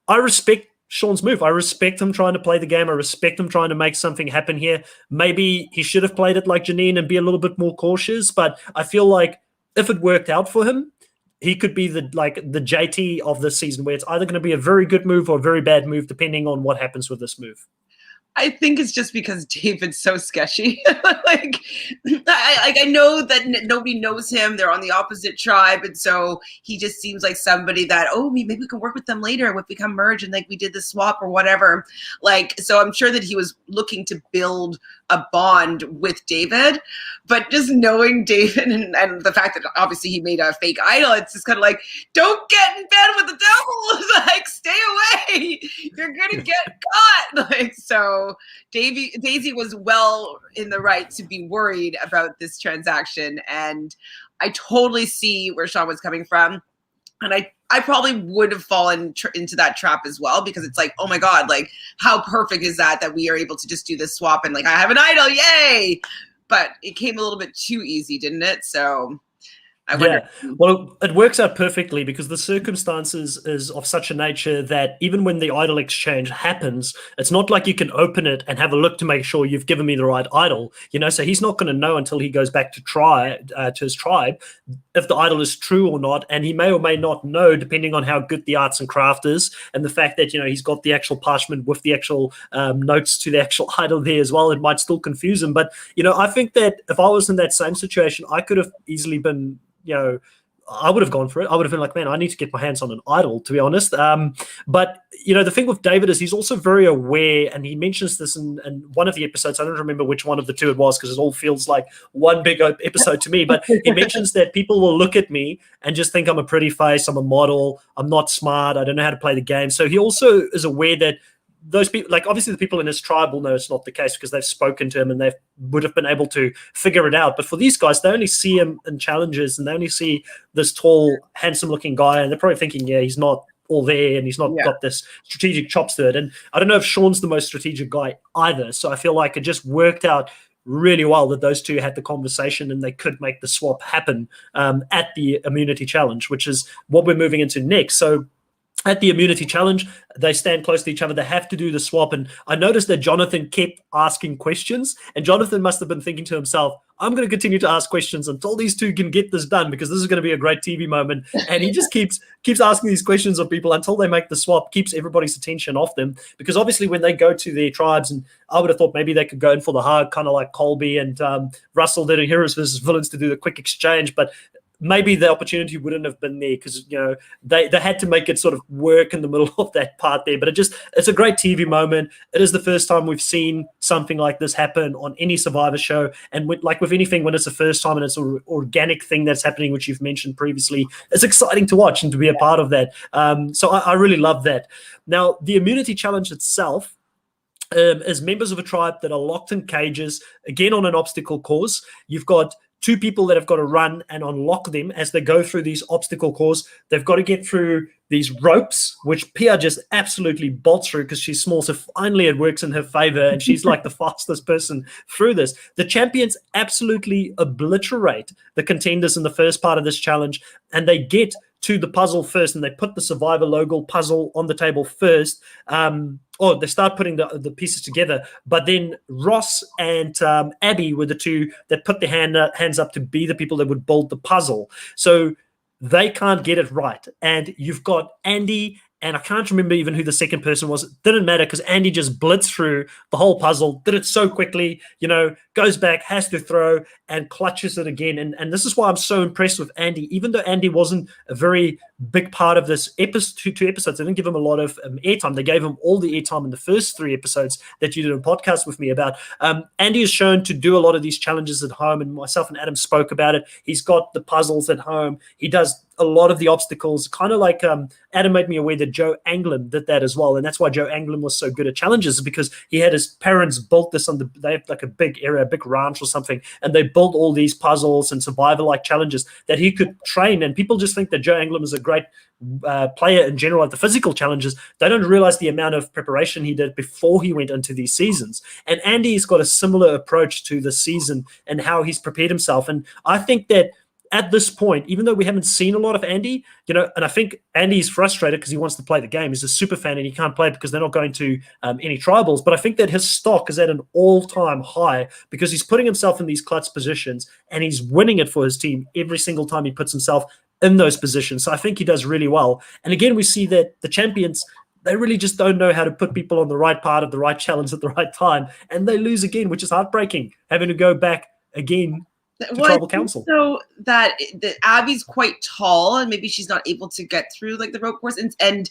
I respect Sean's move. I respect him trying to play the game. I respect him trying to make something happen here. Maybe he should have played it like Janine and be a little bit more cautious, but I feel like if it worked out for him, he could be the JT of this season, where it's either going to be a very good move or a very bad move, depending on what happens with this move. I think it's just because David's so sketchy. like, I know that nobody knows him. They're on the opposite tribe, and so he just seems like somebody that maybe we can work with them later if we come merge and like we did the swap or whatever. Like, so I'm sure that he was looking to build a bond with David, but just knowing David and the fact that obviously he made a fake idol, it's just kind of like, don't get in bed with the devil. Like, stay away. You're gonna get caught. Like, so Daisy was well in the right to be worried about this transaction, and I totally see where Sean was coming from. And I probably would have fallen into that trap as well, because it's like, oh my God, like how perfect is that we are able to just do this swap and like, I have an idol, yay. But it came a little bit too easy, didn't it? So I wonder. Yeah, well, it works out perfectly because the circumstances is of such a nature that even when the idol exchange happens, it's not like you can open it and have a look to make sure you've given me the right idol. So he's not going to know until he goes back to his tribe if the idol is true or not, and he may or may not know depending on how good the arts and craft is, and the fact that he's got the actual parchment with the actual notes to the actual idol there as well. It might still confuse him, but I think that if I was in that same situation, I could have easily been. I would have gone for it. I would have been like, man, I need to get my hands on an idol, to be honest. But the thing with David is he's also very aware, and he mentions this in one of the episodes. I don't remember which one of the two it was because it all feels like one big episode to me. But he mentions that people will look at me and just think I'm a pretty face, I'm a model, I'm not smart, I don't know how to play the game. So he also is aware that those people, like obviously the people in his tribe will know it's not the case because they've spoken to him and they would have been able to figure it out. But for these guys, they only see him in challenges and they only see this tall, handsome-looking guy, and they're probably thinking, yeah, he's not all there and he's not got this strategic chops to it. And I don't know if Sean's the most strategic guy either. So I feel like it just worked out really well that those two had the conversation and they could make the swap happen at the immunity challenge, which is what we're moving into next. So at the immunity challenge, they stand close to each other. They have to do the swap. And I noticed that Jonathan kept asking questions. And Jonathan must have been thinking to himself, I'm going to continue to ask questions until these two can get this done because this is going to be a great TV moment. And he just keeps asking these questions of people until they make the swap, keeps everybody's attention off them. Because obviously when they go to their tribes, and I would have thought maybe they could go in for the hug, kind of like Colby and Russell did in Heroes vs. Villains to do the quick exchange. But maybe the opportunity wouldn't have been there because they had to make it sort of work in the middle of that part there. But it's a great TV moment. It is the first time we've seen something like this happen on any Survivor show, and like with anything, when it's the first time and it's an organic thing that's happening, which you've mentioned previously, it's exciting to watch and to be a part of that. So I really love that. Now the immunity challenge itself is members of a tribe that are locked in cages, again on an obstacle course. You've got two people that have got to run and unlock them as they go through these obstacle course. They've got to get through these ropes, which Pia just absolutely bolts through because she's small. So finally it works in her favor and she's like the fastest person through this. The champions absolutely obliterate the contenders in the first part of this challenge, and they get to the puzzle first, and they put the Survivor logo puzzle on the table first. They start putting the pieces together, but then Ross and Abby were the two that put their hands up to be the people that would build the puzzle. So they can't get it right. And you've got Andy, and I can't remember even who the second person was. It didn't matter because Andy just blitzed through the whole puzzle, did it so quickly, goes back, has to throw, and clutches it again. And this is why I'm so impressed with Andy. Even though Andy wasn't a very big part of this two episodes, they didn't give him a lot of airtime. They gave him all the airtime in the first 3 episodes that you did a podcast with me about. Andy is shown to do a lot of these challenges at home, and myself and Adam spoke about it. He's got the puzzles at home. He does a lot of the obstacles, kind of like Adam made me aware that Joe Anglin did that as well. And that's why Joe Anglin was so good at challenges, because he had his parents built this they have like a big area, a big ranch or something, and they built all these puzzles and survivor-like challenges that he could train. And people just think that Joe Anglin is a great player in general at the physical challenges. They don't realize the amount of preparation he did before he went into these seasons. And Andy's got a similar approach to the season and how he's prepared himself. And I think that at this point, even though we haven't seen a lot of Andy, and I think Andy's frustrated because he wants to play the game. He's a super fan and he can't play because they're not going to any tribals. But I think that his stock is at an all-time high because he's putting himself in these clutch positions and he's winning it for his team every single time he puts himself in those positions. So I think he does really well. And again, we see that the champions, they really just don't know how to put people on the right part of the right challenge at the right time. And they lose again, which is heartbreaking, having to go back again to Well, tribal council. so that Abby's quite tall, and maybe she's not able to get through like the rope course, and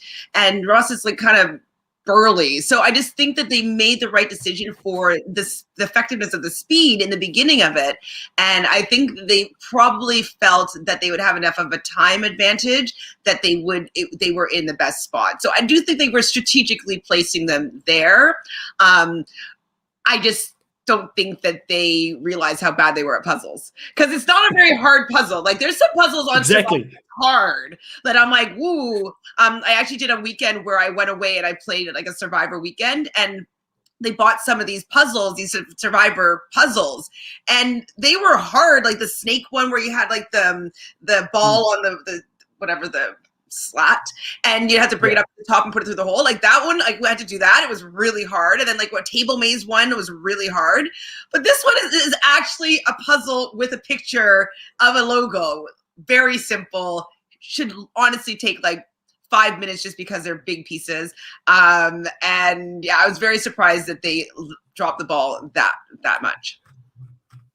Ross is like kind of burly. So I just think that they made the right decision for this, the effectiveness of the speed in the beginning of it. And I think they probably felt that they would have enough of a time advantage that they were in the best spot. So I do think they were strategically placing them there. I just don't think that they realize how bad they were at puzzles, because it's not a very hard puzzle. Like there's some puzzles on exactly hard that I'm like, woo. I actually did a weekend where I went away and I played like a Survivor weekend, and they bought some of these puzzles, these Survivor puzzles, and they were hard. Like the snake one where you had like the ball on the whatever the slat, and you had to bring it up to the top and put it through the hole. Like that one, like we had to do that. It was really hard. And then like what table maze one was really hard. But this one is actually a puzzle with a picture of a logo. Very simple. Should honestly take like 5 minutes just because they're big pieces. And yeah, I was very surprised that they dropped the ball that much.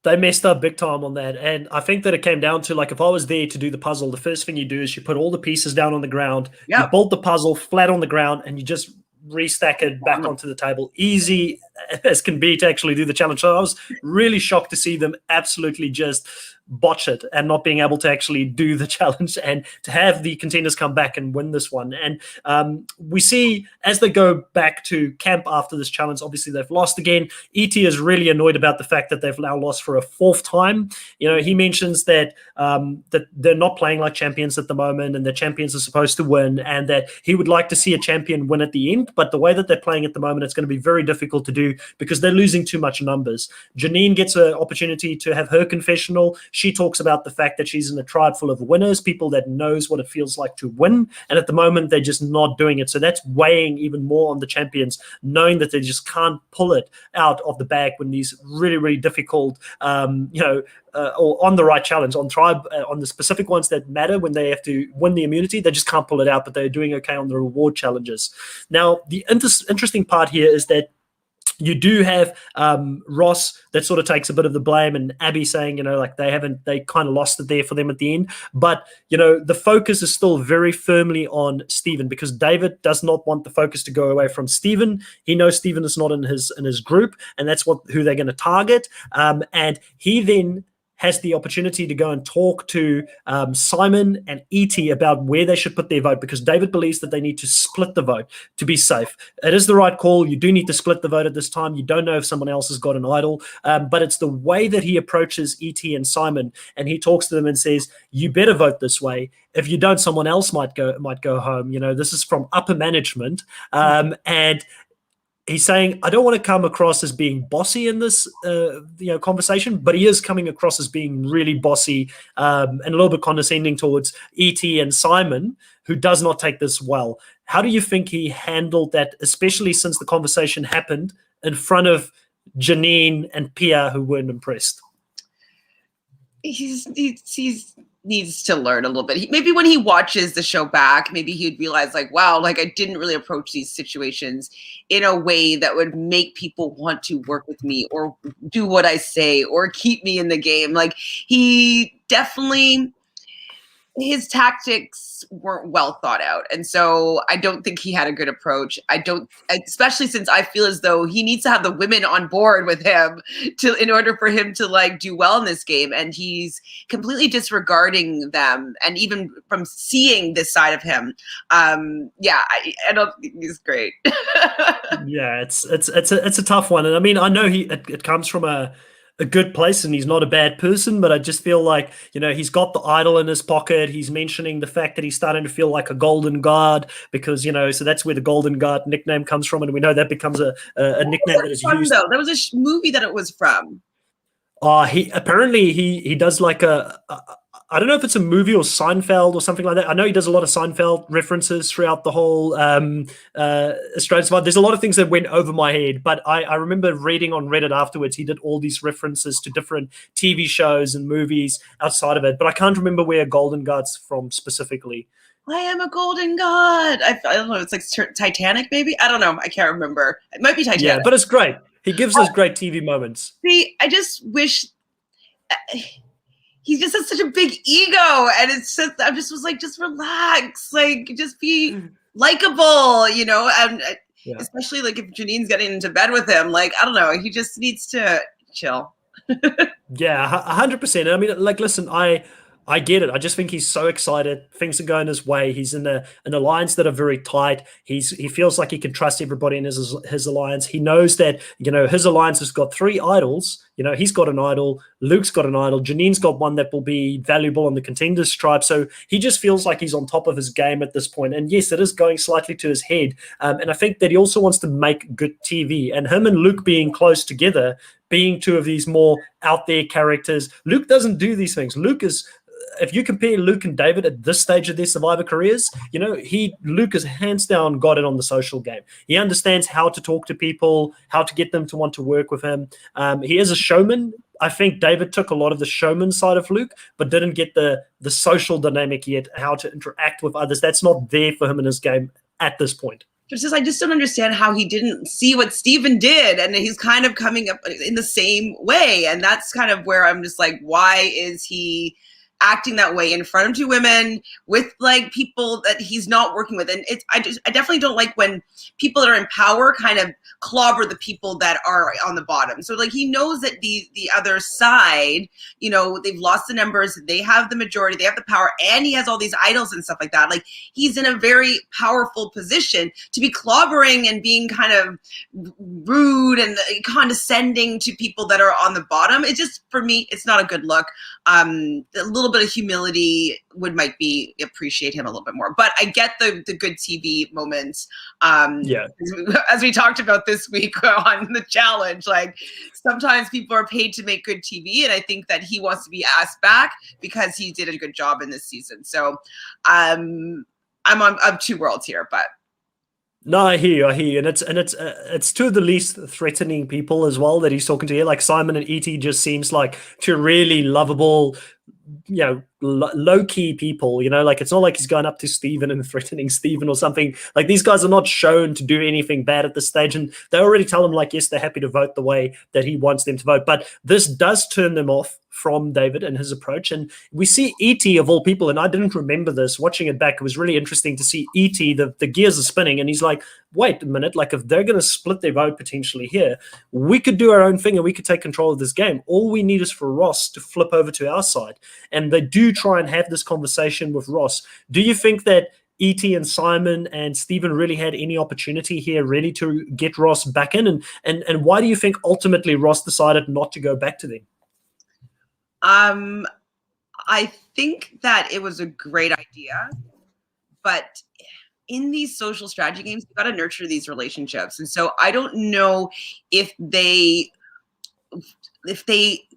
They messed up big time on that. And I think that it came down to, like, if I was there to do the puzzle, the first thing you do is you put all the pieces down on the ground, you build the puzzle flat on the ground, and you just restack it back onto the table. Easy as can be to actually do the challenge. So I was really shocked to see them absolutely just botch it and not being able to actually do the challenge, and to have the contenders come back and win this one. And we see as they go back to camp after this challenge, obviously they've lost again. ET is really annoyed about the fact that they've now lost for a fourth time. You know, he mentions that that they're not playing like champions at the moment, and the champions are supposed to win, and that he would like to see a champion win at the end. But the way that they're playing at the moment, it's going to be very difficult to do because they're losing too much numbers. Janine gets an opportunity to have her confessional. She talks about the fact that she's in a tribe full of winners, people that knows what it feels like to win. And at the moment, they're just not doing it. So that's weighing even more on the champions, knowing that they just can't pull it out of the bag when these really, really difficult, or on the right challenge, on tribe, on the specific ones that matter when they have to win the immunity, they just can't pull it out, but they're doing okay on the reward challenges. Now, the interesting part here is that you do have Ross that sort of takes a bit of the blame, and Abby saying, you know, like they kind of lost it there for them at the end. But, you know, the focus is still very firmly on Steven, because David does not want the focus to go away from Steven. He knows Steven is not in his group, and that's who they're going to target. And he then has the opportunity to go and talk to Simon and E.T. about where they should put their vote, because David believes that they need to split the vote to be safe. It is the right call. You do need to split the vote at this time. You don't know if someone else has got an idol, but it's the way that he approaches E.T. and Simon, and he talks to them and says, you better vote this way. If you don't, someone else might go home. You know, this is from upper management. And he's saying, I don't want to come across as being bossy in this conversation, but he is coming across as being really bossy and a little bit condescending towards E.T. and Simon, who does not take this well. How do you think he handled that, especially since the conversation happened in front of Janine and Pia, who weren't impressed? He's needs to learn a little bit. Maybe when he watches the show back, maybe he'd realize like, wow, like I didn't really approach these situations in a way that would make people want to work with me or do what I say or keep me in the game. Like he definitely, his tactics weren't well thought out. And so I don't think he had a good approach. Especially since I feel as though he needs to have the women on board with him in order for him to like do well in this game. And he's completely disregarding them. And even from seeing this side of him, I don't think he's great. Yeah, it's a tough one. And I mean, I know it comes from a good place and he's not a bad person, but I just feel like, you know, he's got the idol in his pocket. He's mentioning the fact that he's starting to feel like a golden guard because, you know, so that's where the golden guard nickname comes from. And we know that becomes a nickname that is used. Though? There was a movie that it was from. He does like I don't know if it's a movie or Seinfeld or something like that. I know he does a lot of Seinfeld references throughout the whole Australian Survivor. There's a lot of things that went over my head, but I remember reading on Reddit afterwards, he did all these references to different TV shows and movies outside of it, but I can't remember where Golden Guard's from specifically. I am a golden god. I don't know. It's like Titanic, maybe. I don't know. I can't remember. It might be Yeah, Titanic. but it's great. He gives us great TV moments. See, I just wish he just has such a big ego, and it's just I just was like, just relax, like just be likable, you know, and Yeah. especially like if Janine's getting into bed with him, like I don't know, he just needs to chill. Yeah, 100%. I mean, like, listen, I get it. I just think he's so excited. Things are going his way. He's in an alliance that are very tight. He feels like he can trust everybody in his alliance. He knows that, you know, his alliance has got 3 idols. You know, he's got an idol. Luke's got an idol. Janine's got one that will be valuable on the Contenders tribe. So he just feels like he's on top of his game at this point. And yes, it is going slightly to his head. And I think that he also wants to make good TV. And him and Luke being close together, being 2 of these more out there characters. Luke doesn't do these things. Luke is, if you compare Luke and David at this stage of their Survivor careers, you know, Luke has hands down got it on the social game. He understands how to talk to people, how to get them to want to work with him. He is a showman. I think David took a lot of the showman side of Luke, but didn't get the social dynamic yet, how to interact with others. That's not there for him in his game at this point. I just don't understand how he didn't see what Steven did, and he's kind of coming up in the same way. And that's kind of where I'm just like, why is he acting that way in front of 2 women with like people that he's not working with? And I definitely don't like when people that are in power kind of clobber the people that are on the bottom. So like he knows that the other side, you know, they've lost the numbers, they have the majority, they have the power, and he has all these idols and stuff like that. Like he's in a very powerful position to be clobbering and being kind of rude and condescending to people that are on the bottom. It just, for me, it's not a good look. A little bit of humility might be appreciate him a little bit more. But I get the good TV moments. Yeah. As we talked about this week on the challenge, like sometimes people are paid to make good TV, and I think that he wants to be asked back because he did a good job in this season. So I'm 2 worlds here, but. No, I hear you, and it's 2 of the least threatening people as well that he's talking to here. Like Simon and Et just seems like 2 really lovable, you know, low-key people, you know, like it's not like he's going up to Steven and threatening Steven or something. Like these guys are not shown to do anything bad at this stage, and they already tell him like, yes, they're happy to vote the way that he wants them to vote. But this does turn them off from David and his approach. And we see E.T. of all people, and I didn't remember this. Watching it back, it was really interesting to see E.T., the gears are spinning, and he's like, wait a minute, like if they're going to split their vote potentially here, we could do our own thing and we could take control of this game. All we need is for Ross to flip over to our side. And they do try and have this conversation with Ross. Do you think that E.T. and Simon and Steven really had any opportunity here really to get Ross back in? And why do you think ultimately Ross decided not to go back to them? I think that it was a great idea, but in these social strategy games, you got to nurture these relationships. And so I don't know if they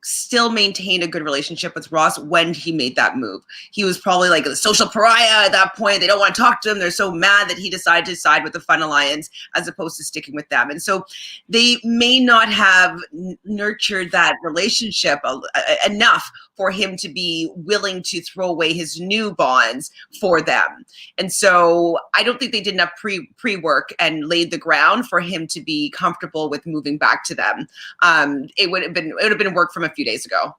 still maintained a good relationship with Ross when he made that move. He was probably like a social pariah at that point. They don't want to talk to him. They're so mad that he decided to side with the Fun Alliance as opposed to sticking with them. And so they may not have nurtured that relationship enough for him to be willing to throw away his new bonds for them. And so I don't think they did enough pre-work and laid the ground for him to be comfortable with moving back to them. It would have been work from a few days ago.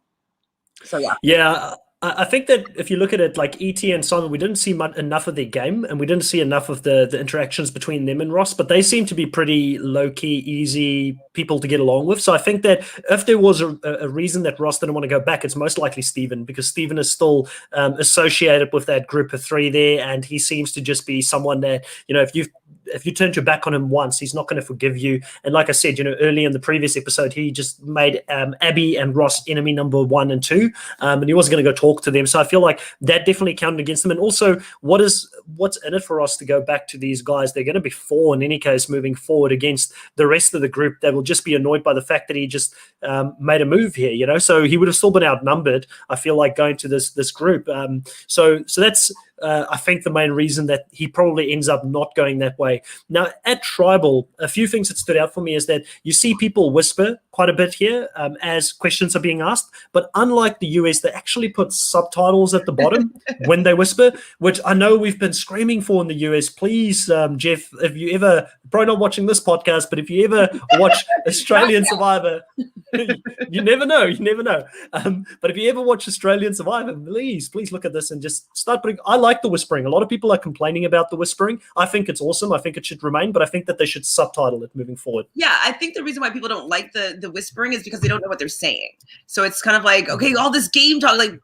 So yeah. Yeah. I think that if you look at it, like E.T. and Simon, we didn't see enough of their game, and we didn't see enough of the interactions between them and Ross, but they seem to be pretty low-key, easy people to get along with. So I think that if there was a reason that Ross didn't want to go back, it's most likely Steven, because Steven is still associated with that group of 3 there, and he seems to just be someone that, you know, if you turned your back on him once, he's not going to forgive you. And like I said, you know, early in the previous episode, he just made Abby and Ross enemy number 1 and 2, and he wasn't going to go talk to them. So I feel like that definitely counted against them. And also, what's in it for us to go back to these guys? They're going to be 4 in any case moving forward against the rest of the group that will just be annoyed by the fact that he just made a move here, you know. So he would have still been outnumbered, I feel like, going to this group. So I think the main reason that he probably ends up not going that way. Now, at Tribal, a few things that stood out for me is that you see people whisper quite a bit here as questions are being asked, but unlike the US, they actually put subtitles at the bottom when they whisper, which I know we've been screaming for in the US. Please, Jeff, if you ever, probably not watching this podcast, but if you ever watch Australian Survivor, you never know. But if you ever watch Australian Survivor, please look at this and just start putting. I like the whispering. A lot of people are complaining about the whispering. I think it's awesome. I think it should remain, but I think that they should subtitle it moving forward. Yeah, I think the reason why people don't like the whispering is because they don't know what they're saying. So it's kind of like, okay, all this game talk, like,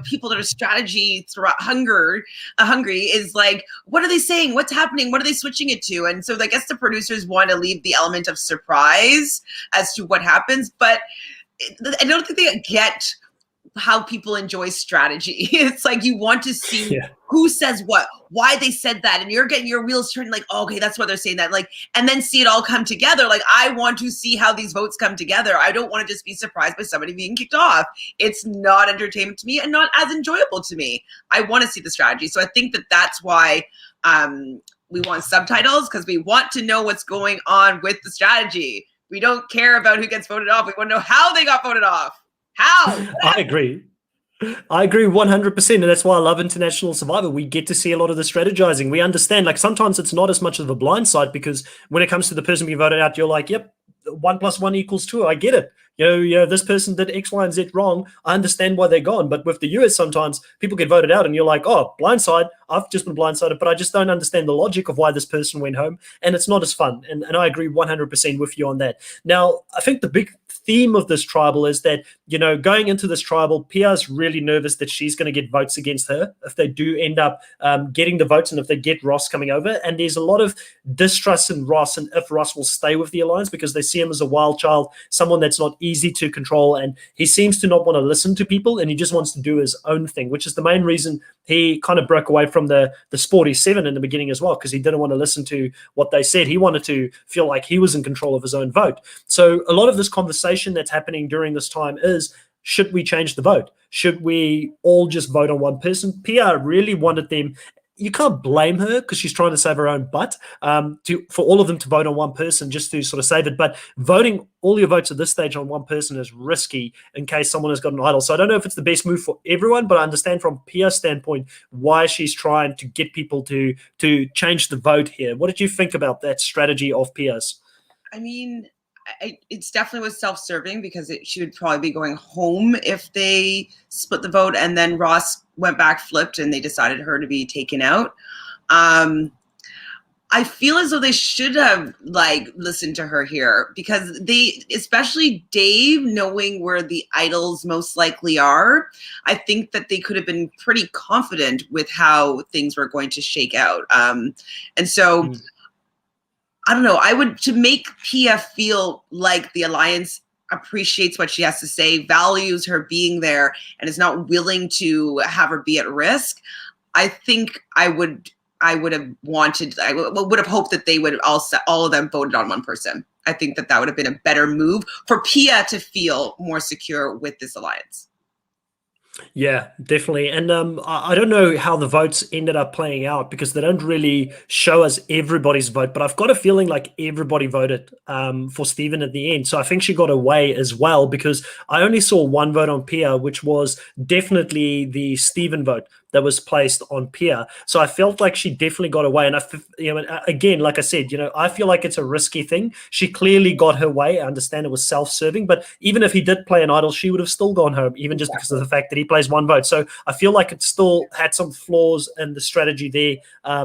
people that are strategy hungry is like, what are they saying? What's happening? What are they switching it to? And so I guess the producers want to leave the element of surprise as to what happens, but I don't think they get how people enjoy strategy. It's like you want to see who says what, why they said that, and you're getting your wheels turning like, oh, okay, that's why they're saying that, like, and then see it all come together. Like, I want to see how these votes come together. I don't want to just be surprised by somebody being kicked off. It's not entertainment to me and not as enjoyable to me. I want to see the strategy. So I think that that's why we want subtitles, because we want to know what's going on with the strategy. We don't care about who gets voted off. We want to know how they got voted off. How? I agree 100%, and that's why I love International Survivor. We get to see a lot of the strategizing. We understand, like, sometimes it's not as much of a blind side, because when it comes to the person being voted out, you're like, yep, 1 + 1 = 2. I get it. This person did X, Y, and Z wrong. I understand why they're gone. But with the US, sometimes people get voted out and you're like, oh, blindside. I've just been blindsided, but I just don't understand the logic of why this person went home. And it's not as fun. And I agree 100% with you on that. Now, I think the big theme of this tribal is that, going into this tribal, Pia's really nervous that she's going to get votes against her if they do end up getting the votes and if they get Ross coming over. And there's a lot of distrust in Ross and if Ross will stay with the alliance, because they see him as a wild child, someone that's not easy to control, and he seems to not want to listen to people, and he just wants to do his own thing, which is the main reason he kind of broke away from the Sporty 7 in the beginning as well, because he didn't want to listen to what they said. He wanted to feel like he was in control of his own vote. So a lot of this conversation that's happening during this time is, should we change the vote? Should we all just vote on one person? Pia really wanted them. You can't blame her, because she's trying to save her own butt, for all of them to vote on one person just to sort of save it. But voting all your votes at this stage on one person is risky in case someone has got an idol. So I don't know if it's the best move for everyone, but I understand from Pia's standpoint why she's trying to get people to change the vote here. What did you think about that strategy of Pia's? I mean, it's definitely was self-serving, because she would probably be going home if they split the vote, and then Ross went back, flipped, and they decided her to be taken out. I feel as though they should have listened to her here, because especially Dave, knowing where the idols most likely are, I think that they could have been pretty confident with how things were going to shake out. And so I don't know. I would, to make Pia feel like the alliance appreciates what she has to say, values her being there, and is not willing to have her be at risk. I think I would have hoped that they would all of them voted on one person. I think that would have been a better move for Pia to feel more secure with this alliance. Yeah, definitely. And I don't know how the votes ended up playing out, because they don't really show us everybody's vote, but I've got a feeling like everybody voted for Stephen at the end. So I think she got away as well, because I only saw one vote on Pia, which was definitely the Stephen vote that was placed on Pia. So I felt like she definitely got away. And again, like I said, I feel like it's a risky thing. She clearly got her way. I understand it was self-serving, but even if he did play an idol, she would have still gone home, even just because of the fact that he plays one vote. So I feel like it still had some flaws in the strategy there.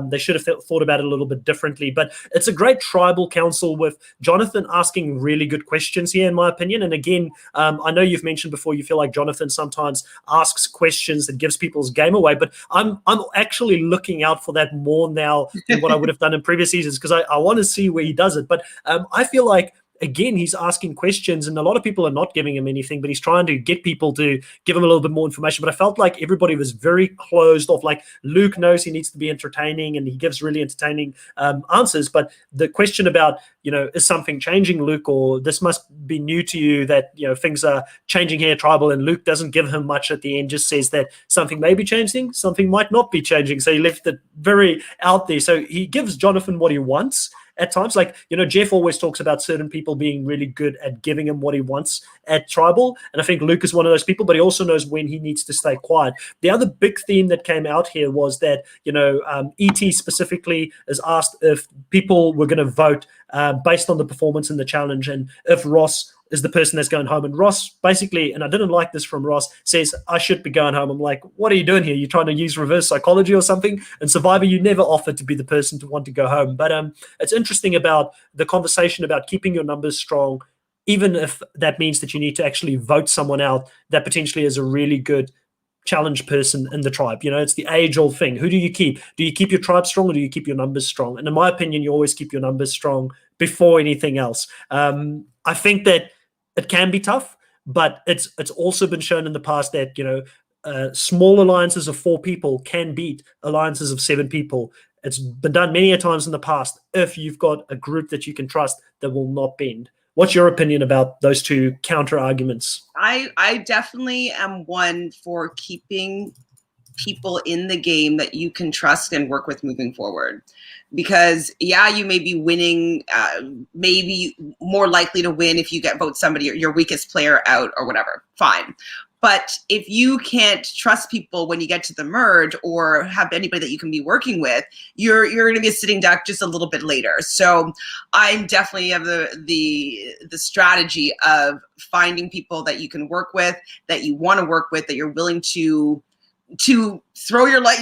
They should have thought about it a little bit differently. But it's a great tribal council with Jonathan asking really good questions here, in my opinion. And again, I know you've mentioned before you feel like Jonathan sometimes asks questions that gives people's game away, but I'm actually looking out for that more now than what I would have done in previous seasons, because I want to see where he does it. But I feel like again, he's asking questions, and a lot of people are not giving him anything, but he's trying to get people to give him a little bit more information. But I felt like everybody was very closed off. Like, Luke knows he needs to be entertaining, and he gives really entertaining answers. But the question about, is something changing, Luke, or this must be new to you that, things are changing here, Tribal, and Luke doesn't give him much at the end, just says that something may be changing, something might not be changing. So he left it very out there. So he gives Jonathan what he wants at times. Like, Jeff always talks about certain people being really good at giving him what he wants at Tribal. And I think Luke is one of those people, but he also knows when he needs to stay quiet. The other big theme that came out here was that, ET specifically is asked if people were going to vote based on the performance in the challenge, and if Ross is the person that's going home. And Ross basically, and I didn't like this from Ross, says, I should be going home. I'm like, what are you doing here? You're trying to use reverse psychology or something? And Survivor, you never offered to be the person to want to go home. But it's interesting about the conversation about keeping your numbers strong, even if that means that you need to actually vote someone out that potentially is a really good challenge person in the tribe. It's the age-old thing. Who do you keep? Do you keep your tribe strong, or do you keep your numbers strong? And in my opinion, you always keep your numbers strong before anything else. I think that it can be tough, but it's also been shown in the past that, small alliances of 4 people can beat alliances of 7 people. It's been done many a times in the past if you've got a group that you can trust that will not bend. What's your opinion about those two counter arguments? I definitely am one for keeping people in the game that you can trust and work with moving forward. Because you may be winning, maybe more likely to win if you vote somebody, your weakest player out or whatever, fine. But if you can't trust people when you get to the merge, or have anybody that you can be working with, you're going to be a sitting duck just a little bit later. So I definitely have the strategy of finding people that you can work with, that you want to work with, that you're willing to throw your life,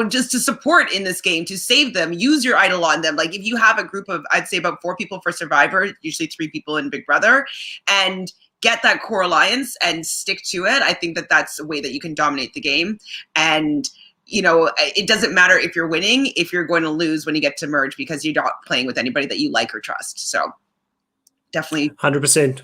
just to support in this game, to save them, use your idol on them. Like, if you have a group of, I'd say about 4 people for Survivor, usually 3 people in Big Brother, and get that core alliance and stick to it, I think that that's a way that you can dominate the game. And, it doesn't matter if you're winning, if you're going to lose when you get to merge, because you're not playing with anybody that you like or trust. So definitely 100%.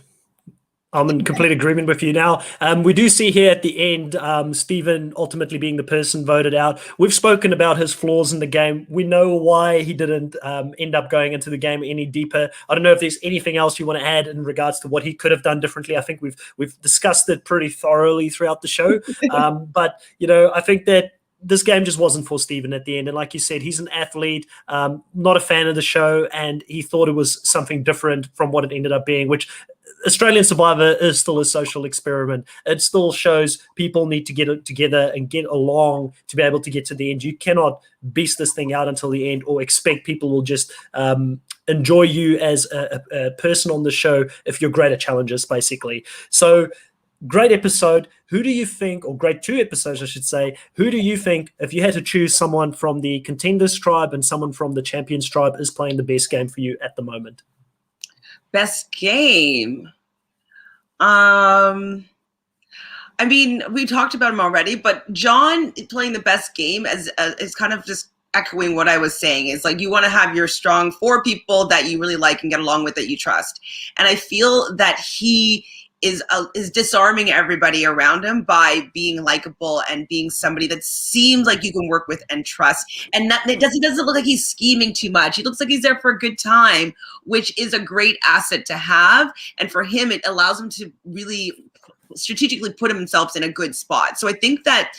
I'm in complete agreement with you now. We do see here at the end, Stephen ultimately being the person voted out. We've spoken about his flaws in the game. We know why he didn't end up going into the game any deeper. I don't know if there's anything else you want to add in regards to what he could have done differently. I think we've discussed it pretty thoroughly throughout the show. But, I think that this game just wasn't for Stephen at the end. And like you said, he's an athlete, not a fan of the show, and he thought it was something different from what it ended up being, which Australian Survivor is still a social experiment. It still shows people need to get it together and get along to be able to get to the end. You cannot beast this thing out until the end, or expect people will just enjoy you as a person on the show if you're great at challenges, basically. So great episode. Who do you think, or great 2 episodes, I should say, who do you think, if you had to choose someone from the Contenders tribe and someone from the Champions tribe, is playing the best game for you at the moment? Best game. I mean, we talked about him already, but John playing the best game is kind of just echoing what I was saying. Is like, you want to have your strong 4 people that you really like and get along with, that you trust. And I feel that he is disarming everybody around him by being likable and being somebody that seems like you can work with and trust. And he doesn't look like he's scheming too much. He looks like he's there for a good time, which is a great asset to have. And for him, it allows him to really strategically put himself in a good spot. So I think that,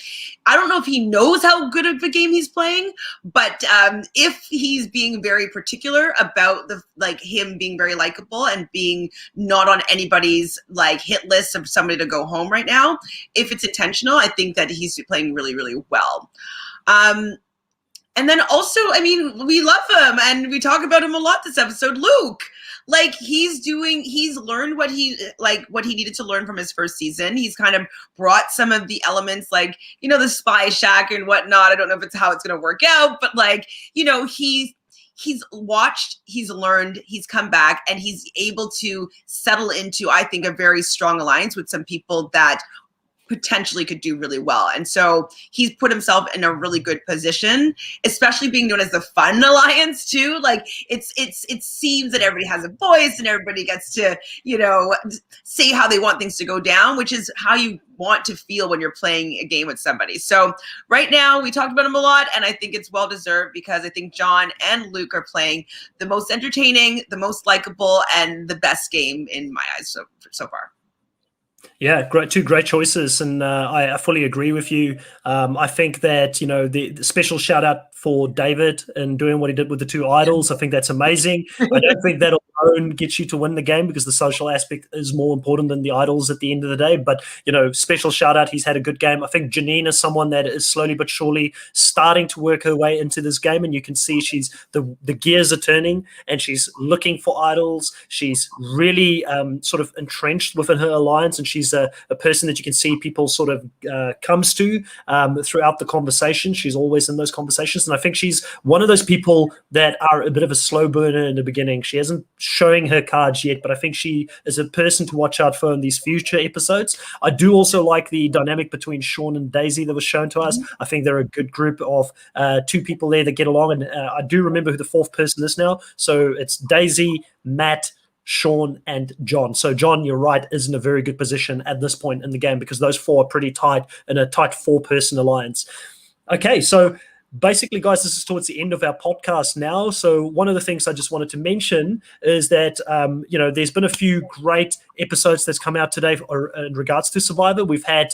I don't know if he knows how good of a game he's playing, but if he's being very particular about him being very likable and being not on anybody's hit list of somebody to go home right now, if it's intentional, I think that he's playing really, really well. And then also, I mean, we love him and we talk about him a lot this episode, Luke. He's learned what he needed to learn from his first season. He's kind of brought some of the elements, the spy shack and whatnot. I don't know if it's how it's going to work out, but he's watched, he's learned, he's come back, and he's able to settle into, I think, a very strong alliance with some people that potentially could do really well. And so he's put himself in a really good position, especially being known as the fun alliance too. Like it seems that everybody has a voice and everybody gets to, say how they want things to go down, which is how you want to feel when you're playing a game with somebody. So right now we talked about him a lot, and I think it's well deserved because I think John and Luke are playing the most entertaining, the most likable, and the best game in my eyes so far. Yeah, two great choices, and I fully agree with you. I think that the special shout out for David and doing what he did with the two idols. I think that's amazing. I don't think that alone gets you to win the game because the social aspect is more important than the idols at the end of the day. But special shout out. He's had a good game. I think Janine is someone that is slowly but surely starting to work her way into this game, and you can see she's the gears are turning, and she's looking for idols. She's really sort of entrenched within her alliance, and she's a person that you can see people sort of comes to throughout the conversation. She's always in those conversations, and I think she's one of those people that are a bit of a slow burner in the beginning. She hasn't showing her cards yet, but I think she is a person to watch out for in these future episodes. I do also like the dynamic between Sean and Daisy that was shown to us. I think they're a good group of two people there that get along, and I do remember who the fourth person is now. So it's Daisy, Matt, Sean, and John. So John, you're right, is in a very good position at this point in the game because those four are pretty tight in a tight four-person alliance. Okay, so basically, guys, this is towards the end of our podcast now. So one of the things I just wanted to mention is that, there's been a few great episodes that's come out today in regards to Survivor. We've had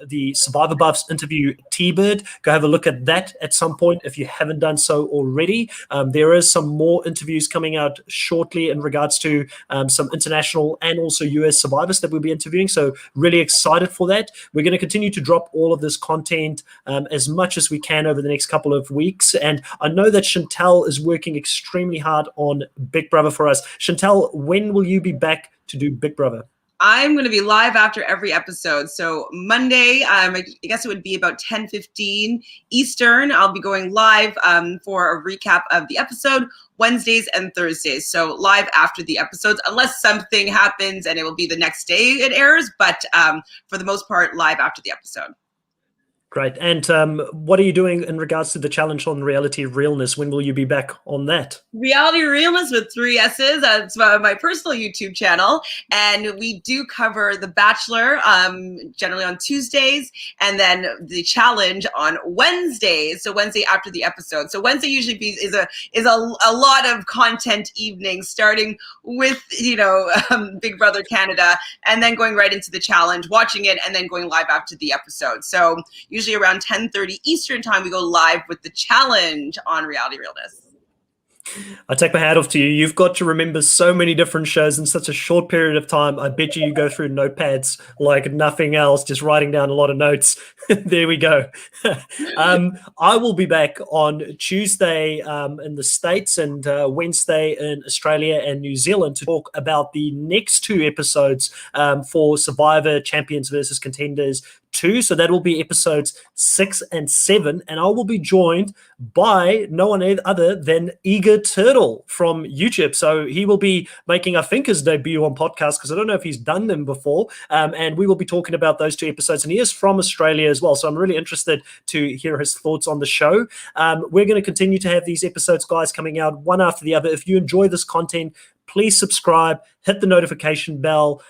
the Survivor Buffs interview T-Bird. Go have a look at that at some point if you haven't done so already. There is some more interviews coming out shortly in regards to some international and also US survivors that we'll be interviewing. So really excited for that. We're going to continue to drop all of this content as much as we can over the next couple of weeks. And I know that Chantel is working extremely hard on Big Brother for us. Chantel, when will you be back to do Big Brother? I'm going to be live after every episode. So Monday, I guess it would be about 10:15 Eastern. I'll be going live for a recap of the episode. Wednesdays and Thursdays. So live after the episodes, unless something happens and it will be the next day it airs. But for the most part, live after the episode. Great. And what are you doing in regards to the challenge on Reality Realness? When will you be back on that? Reality Realness with 3 S's. That's my personal YouTube channel. And we do cover The Bachelor generally on Tuesdays, and then the challenge on Wednesdays. So Wednesday after the episode. So Wednesday usually is a lot of content evening, starting with, Big Brother Canada, and then going right into the challenge, watching it, and then going live after the episode. So usually around 10:30 Eastern time, we go live with the challenge on Reality Realness. I take my hat off to you. You've got to remember so many different shows in such a short period of time. I bet you go through notepads like nothing else, just writing down a lot of notes. There we go. I will be back on Tuesday in the States and Wednesday in Australia and New Zealand to talk about the next 2 episodes for Survivor Champions versus Contenders 2. So that will be episodes 6 and 7. And I will be joined by no one other than Eager Turtle from YouTube. So he will be making, I think, his debut on podcast because I don't know if he's done them before. And we will be talking about those 2 episodes. And he is from Australia as well. So I'm really interested to hear his thoughts on the show. We're going to continue to have these episodes, guys, coming out one after the other. If you enjoy this content, please subscribe, hit the notification bell,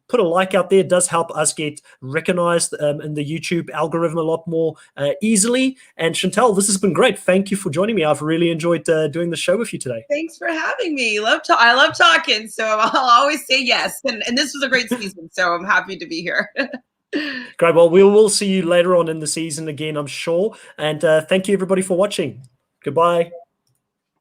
put a like out there. It does help us get recognized in the YouTube algorithm a lot more easily. And Chantel, this has been great. Thank you for joining me. I've really enjoyed doing the show with you today. Thanks for having me. I love talking, so I'll always say yes. And this was a great season, so I'm happy to be here. Great. Well, we will see you later on in the season again, I'm sure. And thank you, everybody, for watching. Goodbye.